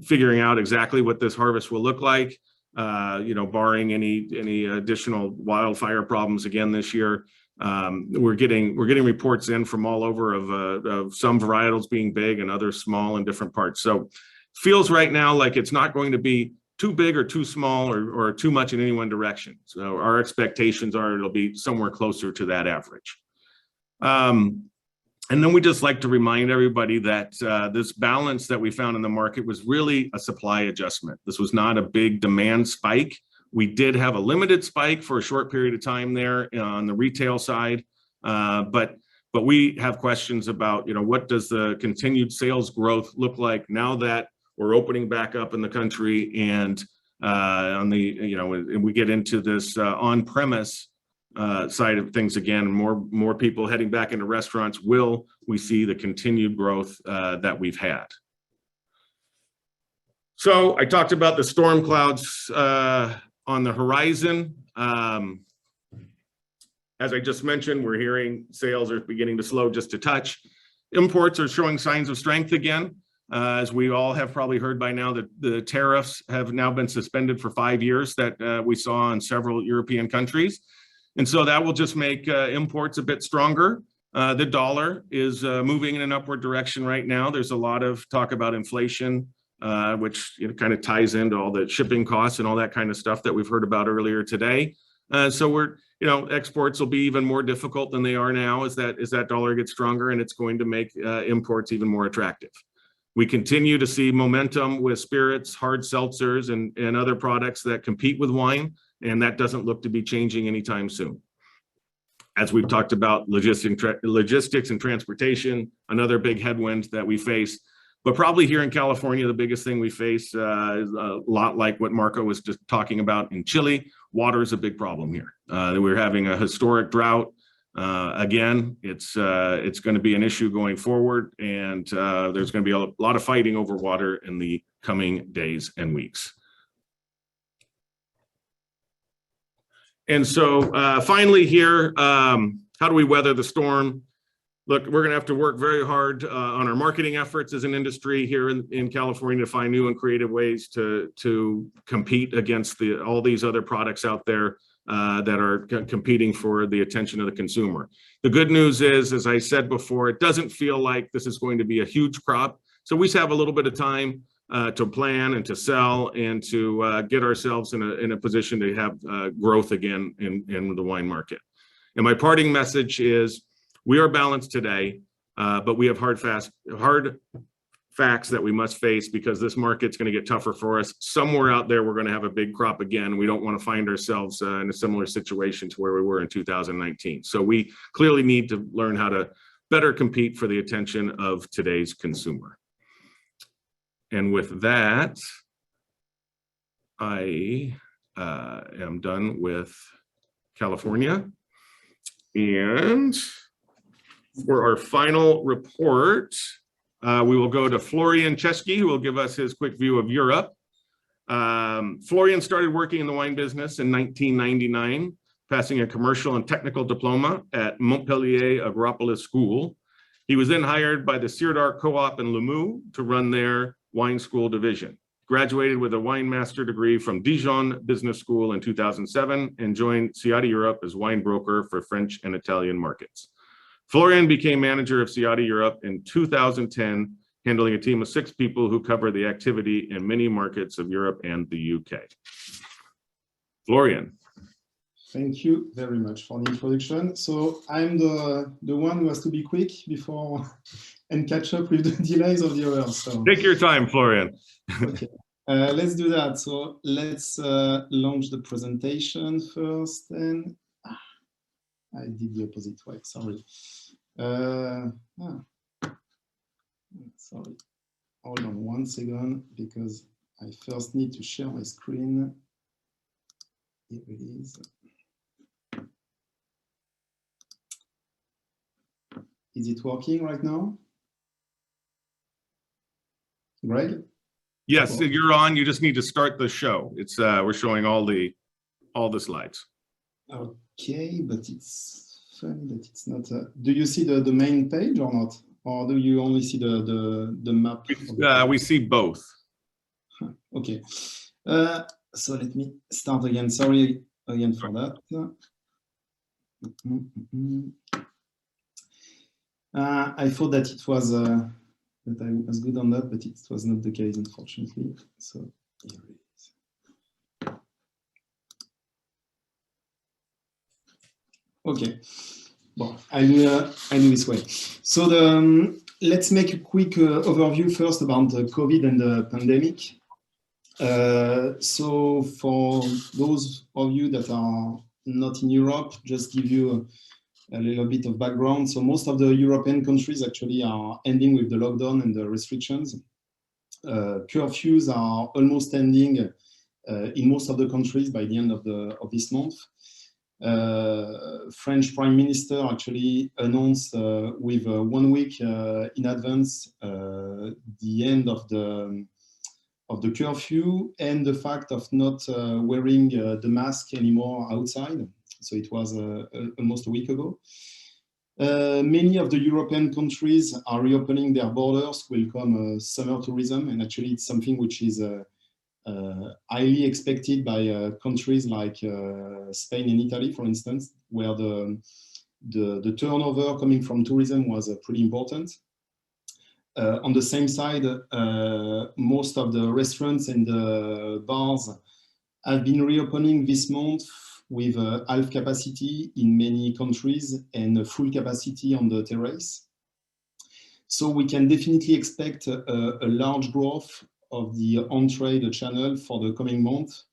figuring out exactly what this harvest will look like, barring any additional wildfire problems again this year. We're getting reports in from all over of some varietals being big and others small in different parts. So feels right now like it's not going to be too big or too small or too much in any one direction. So our expectations are it'll be somewhere closer to that average. And then we just like to remind everybody that this balance that we found in the market was really a supply adjustment. This was not a big demand spike. We did have a limited spike for a short period of time there on the retail side, but we have questions about, what does the continued sales growth look like now that we're opening back up in the country, and and we get into this on-premise side of things again, more people heading back into restaurants. Will we see the continued growth that we've had? So I talked about the storm clouds on the horizon. As I just mentioned, we're hearing sales are beginning to slow just a touch. Imports are showing signs of strength again. As we all have probably heard by now, that the tariffs have now been suspended for 5 years that we saw in several European countries. And so that will just make imports a bit stronger. The dollar is moving in an upward direction right now. There's a lot of talk about inflation, which kind of ties into all the shipping costs and all that kind of stuff that we've heard about earlier today. So you know, exports will be even more difficult than they are now as that dollar gets stronger, and it's going to make imports even more attractive. We continue to see momentum with spirits, hard seltzers, and other products that compete with wine, and that doesn't look to be changing anytime soon. As we've talked about, logistics and transportation, another big headwind that we face. But probably here in California, the biggest thing we face is a lot like what Marco was just talking about in Chile. Water is a big problem here. We're having a historic drought. Again, it's going to be an issue going forward, and there's going to be a lot of fighting over water in the coming days and weeks. And so finally here, how do we weather the storm? Look, we're going to have to work very hard on our marketing efforts as an industry here in California to find new and creative ways to compete against all these other products out there that are competing for the attention of the consumer. The good news is, as I said before, it doesn't feel like this is going to be a huge crop. So we have a little bit of time to plan and to sell and to get ourselves in a position to have growth again in the wine market. And my parting message is, we are balanced today, but we have hard facts that we must face because this market's going to get tougher for us. Somewhere out there, we're going to have a big crop again. We don't want to find ourselves in a similar situation to where we were in 2019. So we clearly need to learn how to better compete for the attention of today's consumer. And with that, I am done with California. And for our final report, we will go to Florian Ciatti, who will give us his quick view of Europe. Florian started working in the wine business in 1999, passing a commercial and technical diploma at Montpellier Agropolis School. He was then hired by the Sirdar Co-op in Limoux to run their wine school division. Graduated with a wine master degree from Dijon Business School in 2007 and joined Ciatti Europe as wine broker for French and Italian markets. Florian became manager of Ciatti Europe in 2010, handling a team of 6 people who cover the activity in many markets of Europe and the UK. Florian. Thank you very much for the introduction. So I'm the one who has to be quick before and catch up with the delays of the others. So take your time, Florian. Okay, let's do that. So let's launch the presentation first. And I did the opposite way. Sorry. Sorry. Hold on one second because I first need to share my screen. Here it is. Is it working right now? Greg? Yes, you're on. You just need to start the show. It's we're showing all the slides. Okay, but it's funny that it's not. Do you see the main page or not? Or do you only see the map? We see both. Okay. So let me start again. Sorry again for that. I thought that it was that I was good on that, but it was not the case, unfortunately. So here it is. Okay. Well, I do this way. So let's make a quick overview first about the COVID and the pandemic. So for those of you that are not in Europe, just give you a little bit of background. So most of the European countries actually are ending with the lockdown and the restrictions. Curfews are almost ending in most of the countries by the end of this month. French Prime Minister actually announced with 1 week in advance the end of the curfew and the fact of not wearing the mask anymore outside. So it was almost a week ago. Many of the European countries are reopening their borders to welcome summer tourism, and actually it's something which is highly expected by countries like Spain and Italy, for instance, where the turnover coming from tourism was pretty important. On the same side, most of the restaurants and the bars have been reopening this month with half capacity in many countries and full capacity on the terrace. So we can definitely expect a large growth of the on-trade channel for the coming month,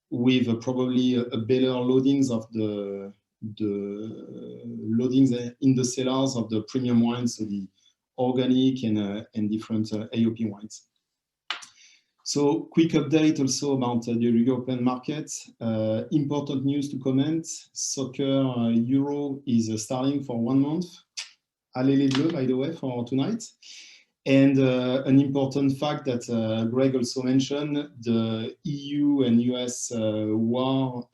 with probably a better loadings of the loadings in the cellars of the premium wines, so the organic and different AOP wines. So quick update also about the European market. Important news to comment. Soccer Euro is starting for 1 month. Allez les Bleus, by the way, for tonight. And an important fact that Greg also mentioned, the EU and US war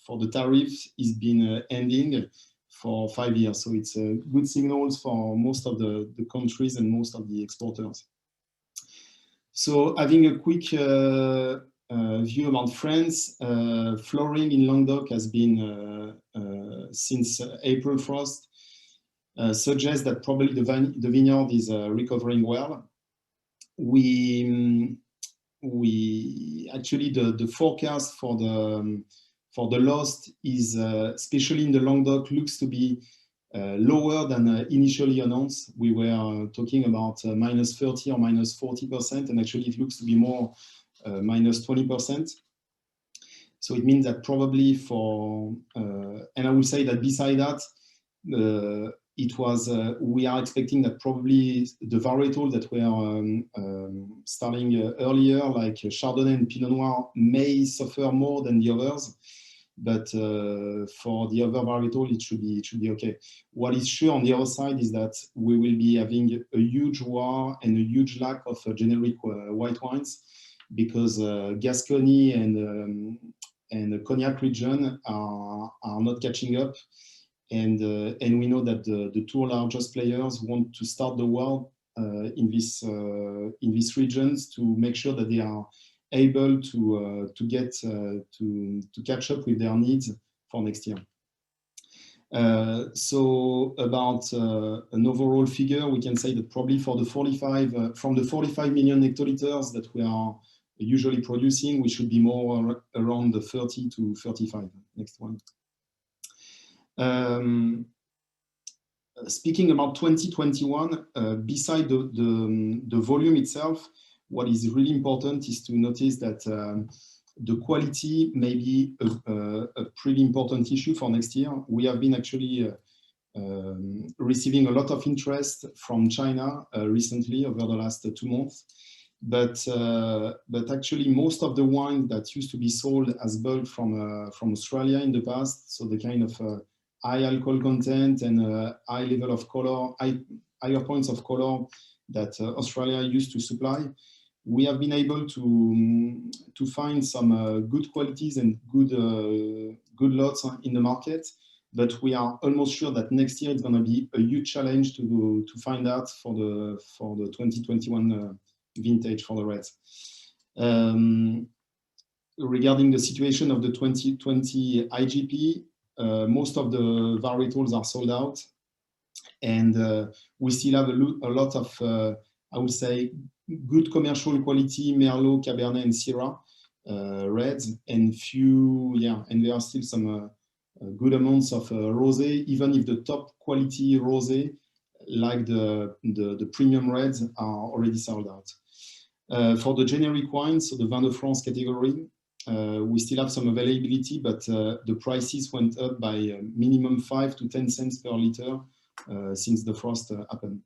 for the tariffs is been ending for 5 years. So it's good signals for most of the countries and most of the exporters. So having a quick view about France, flooring in Languedoc has been since April 1st, suggests that probably the vineyard is recovering well. We actually the forecast for the loss is especially in the Languedoc looks to be lower than initially announced. We were talking about -30 or -40%, and actually it looks to be more -20%. So it means that probably for, and I will say that beside that, it was, we are expecting that probably the varietals that were starting earlier, like Chardonnay and Pinot Noir, may suffer more than the others. But for the other varietal, it should be okay. What is sure on the other side is that we will be having a huge war and a huge lack of generic white wines, because Gascony and the Cognac region are not catching up, and we know that the two largest players want to start the war in these regions to make sure that they are able to catch up with their needs for next year. So about an overall figure, we can say that probably for the 45 million hectoliters that we are usually producing, we should be more around the 30 to 35. Next one. Speaking about 2021, beside the volume itself, what is really important is to notice that the quality may be a pretty important issue for next year. We have been actually receiving a lot of interest from China recently over the last 2 months. But actually, most of the wine that used to be sold as bulk from Australia in the past, so the kind of high alcohol content and high level of color, higher points of color that Australia used to supply, we have been able to find some good qualities and good lots in the market. But we are almost sure that next year it's going to be a huge challenge to find that for the 2021 vintage for the reds. Regarding the situation of the 2020 IGP, most of the varietals are sold out, and we still have a lot of, I would say, good commercial quality Merlot, Cabernet, and Syrah reds, and and there are still some good amounts of rosé, even if the top quality rosé, like the premium reds, are already sold out. For the generic wines, so the Vin de France category, we still have some availability, but the prices went up by minimum 5 to 10 cents per liter since the frost happened.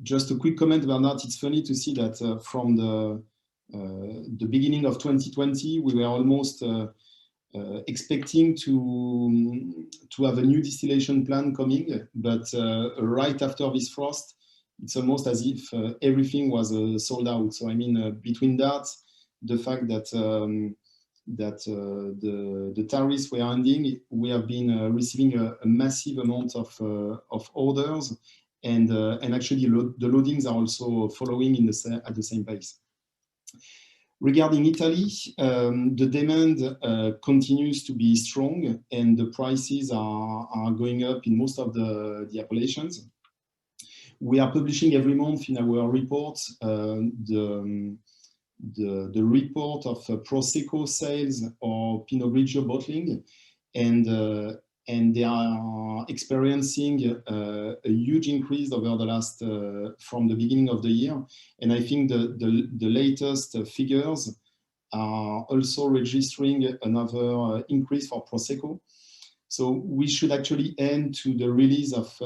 Just a quick comment about that. It's funny to see that from the beginning of 2020, we were almost expecting to have a new distillation plan coming, but right after this frost, it's almost as if everything was sold out. So I mean, between that, the fact that the tariffs were ending, we have been receiving a massive amount of orders, and actually the loadings are also following at the same pace. Regarding Italy, the demand continues to be strong, and the prices are going up in most of the appellations. We are publishing every month in our reports the the report of Prosecco sales or Pinot Grigio bottling, and they are experiencing a huge increase over the last from the beginning of the year. And I think the latest figures are also registering another increase for Prosecco. So we should actually end to the release of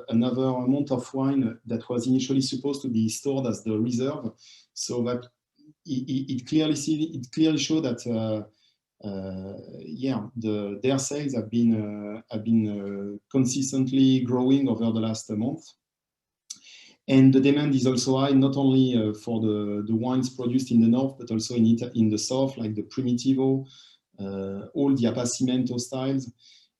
another amount of wine that was initially supposed to be stored as the reserve. So that it clearly shows that their sales have been consistently growing over the last month. And the demand is also high, not only for the wines produced in the north, but also in the south, like the Primitivo, all the Appassimento styles.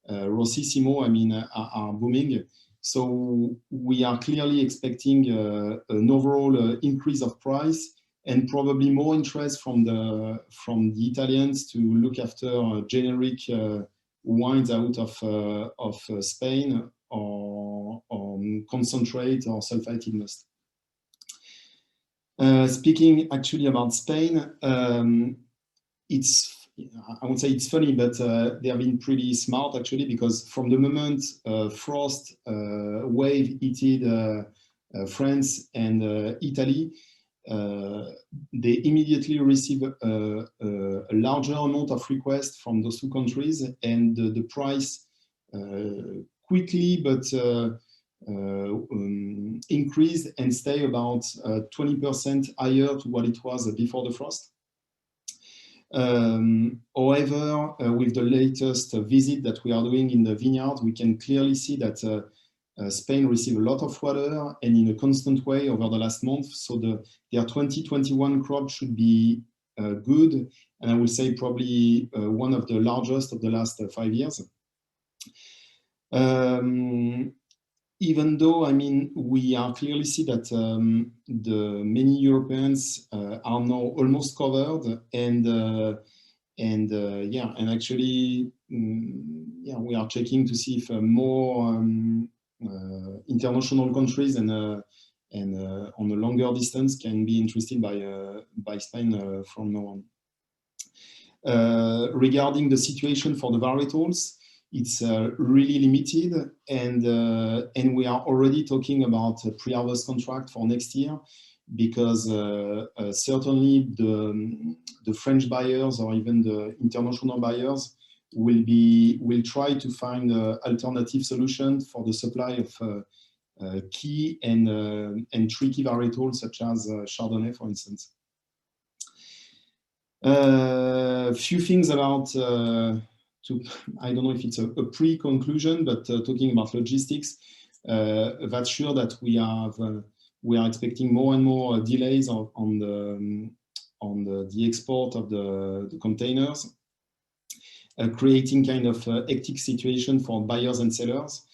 Rossissimo, I mean, are booming. So we are clearly expecting an overall increase of price, and probably more interest from the Italians to look after generic wines out of Spain, or concentrate or sulfited must. Speaking actually about Spain, I would say it's funny, but they have been pretty smart actually, because from the moment frost wave hit France and Italy, they immediately receive a larger amount of requests from those two countries, and the price quickly but increased and stay about 20% higher to what it was before the frost. However, with the latest visit that we are doing in the vineyards, we can clearly see that Spain received a lot of water and in a constant way over the last month. So their 2021 crop should be good, and I will say probably one of the largest of the last 5 years. Even though, I mean, we are clearly see that the many Europeans are now almost covered, and actually, we are checking to see if more international countries and on a longer distance can be interested by Spain from now on. Regarding the situation for the varietals, it's really limited, and we are already talking about a pre-harvest contract for next year, because certainly the French buyers or even the international buyers will try to find an alternative solution for the supply of key and tricky varietals such as Chardonnay, for instance. A few things about I don't know if it's a pre-conclusion, but talking about logistics, that's sure that we are expecting more and more delays on the export of the containers, creating kind of hectic situation for buyers and sellers.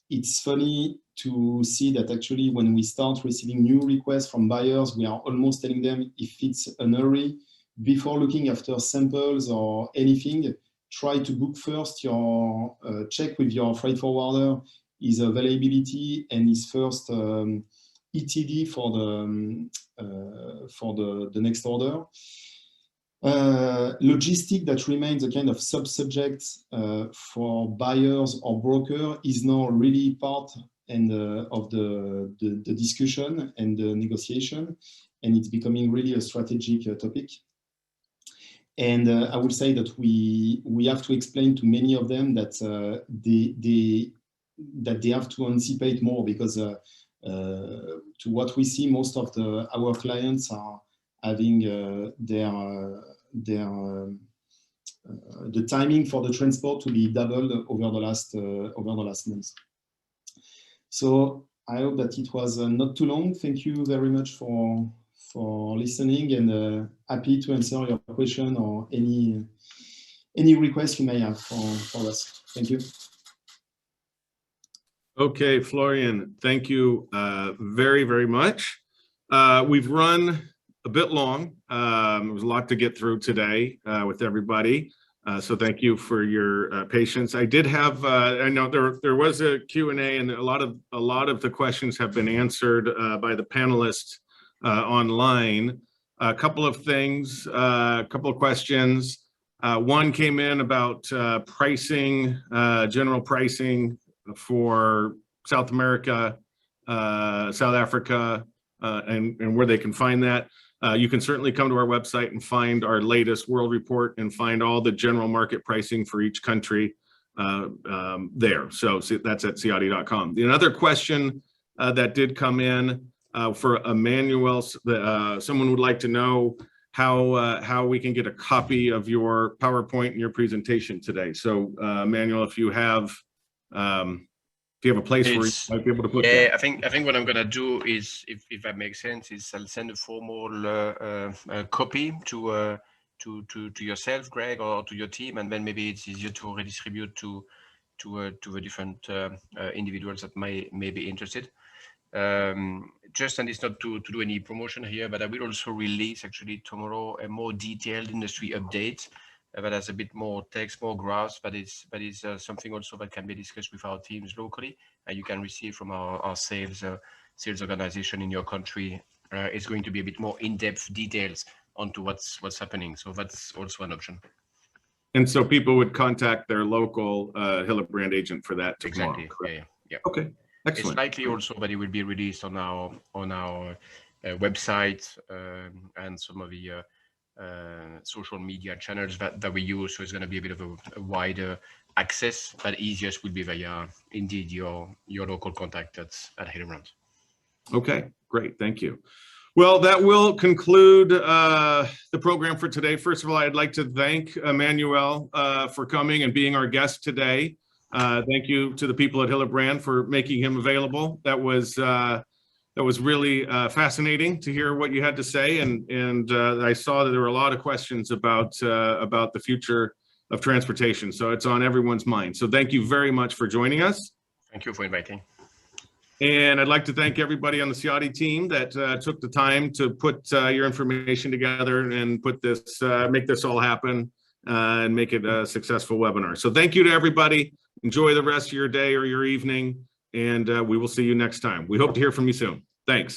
It's funny to see that actually when we start receiving new requests from buyers, we are almost telling them if it's an hurry, before looking after samples or anything, try to book first your check with your freight forwarder his availability and his first ETD for the next order. Logistic that remains a kind of sub-subject for buyers or broker is now really part of the discussion and the negotiation, and it's becoming really a strategic topic. And I would say that we have to explain to many of them that they have to anticipate more, because to what we see, most of our clients are having the timing for the transport to be doubled over the last months. So I hope that it was not too long. Thank you very much for listening, and happy to answer your question or any request you may have for us. Thank you. Okay, Florian, thank you very, very much. We've run a bit long. There was a lot to get through today with everybody. So thank you for your patience. I did have, I know there was a Q&A, and a lot of the questions have been answered by the panelists online. A couple of things, a couple of questions. One came in about pricing, general pricing for South America, South Africa, and where they can find that. You can certainly come to our website and find our latest world report and find all the general market pricing for each country there. So that's at ciatti.com. Another question that did come in for Emmanuel, someone would like to know how we can get a copy of your PowerPoint and your presentation today. So Emmanuel, if you have a place where you might be able to put that? I think what I'm gonna do is, if that makes sense, is I'll send a formal copy to yourself, Greg, or to your team, and then maybe it's easier to redistribute to the different individuals that may be interested. Just, and it's not to do any promotion here, but I will also release actually tomorrow a more detailed industry update that has a bit more text, more graphs, but it's something also that can be discussed with our teams locally, and you can receive from our sales organization in your country. It's going to be a bit more in-depth details onto what's happening. So that's also an option. And so people would contact their local Hillebrand agent for that tomorrow. Exactly. Yeah. Okay. Excellent. It's likely also that it will be released on our website and some of the social media channels that we use. So it's going to be a bit of a wider access, but easiest will be via indeed your local contact at Hillebrand. Okay, great. Thank you. Well, that will conclude the program for today. First of all, I'd like to thank Emmanuel for coming and being our guest today. Thank you to the people at Hillebrand for making him available. That was really fascinating to hear what you had to say, and I saw that there were a lot of questions about the future of transportation. So it's on everyone's mind. So thank you very much for joining us. Thank you for inviting. And I'd like to thank everybody on the Ciatti team that took the time to put your information together and make this all happen and make it a successful webinar. So thank you to everybody. Enjoy the rest of your day or your evening, and we will see you next time. We hope to hear from you soon. Thanks.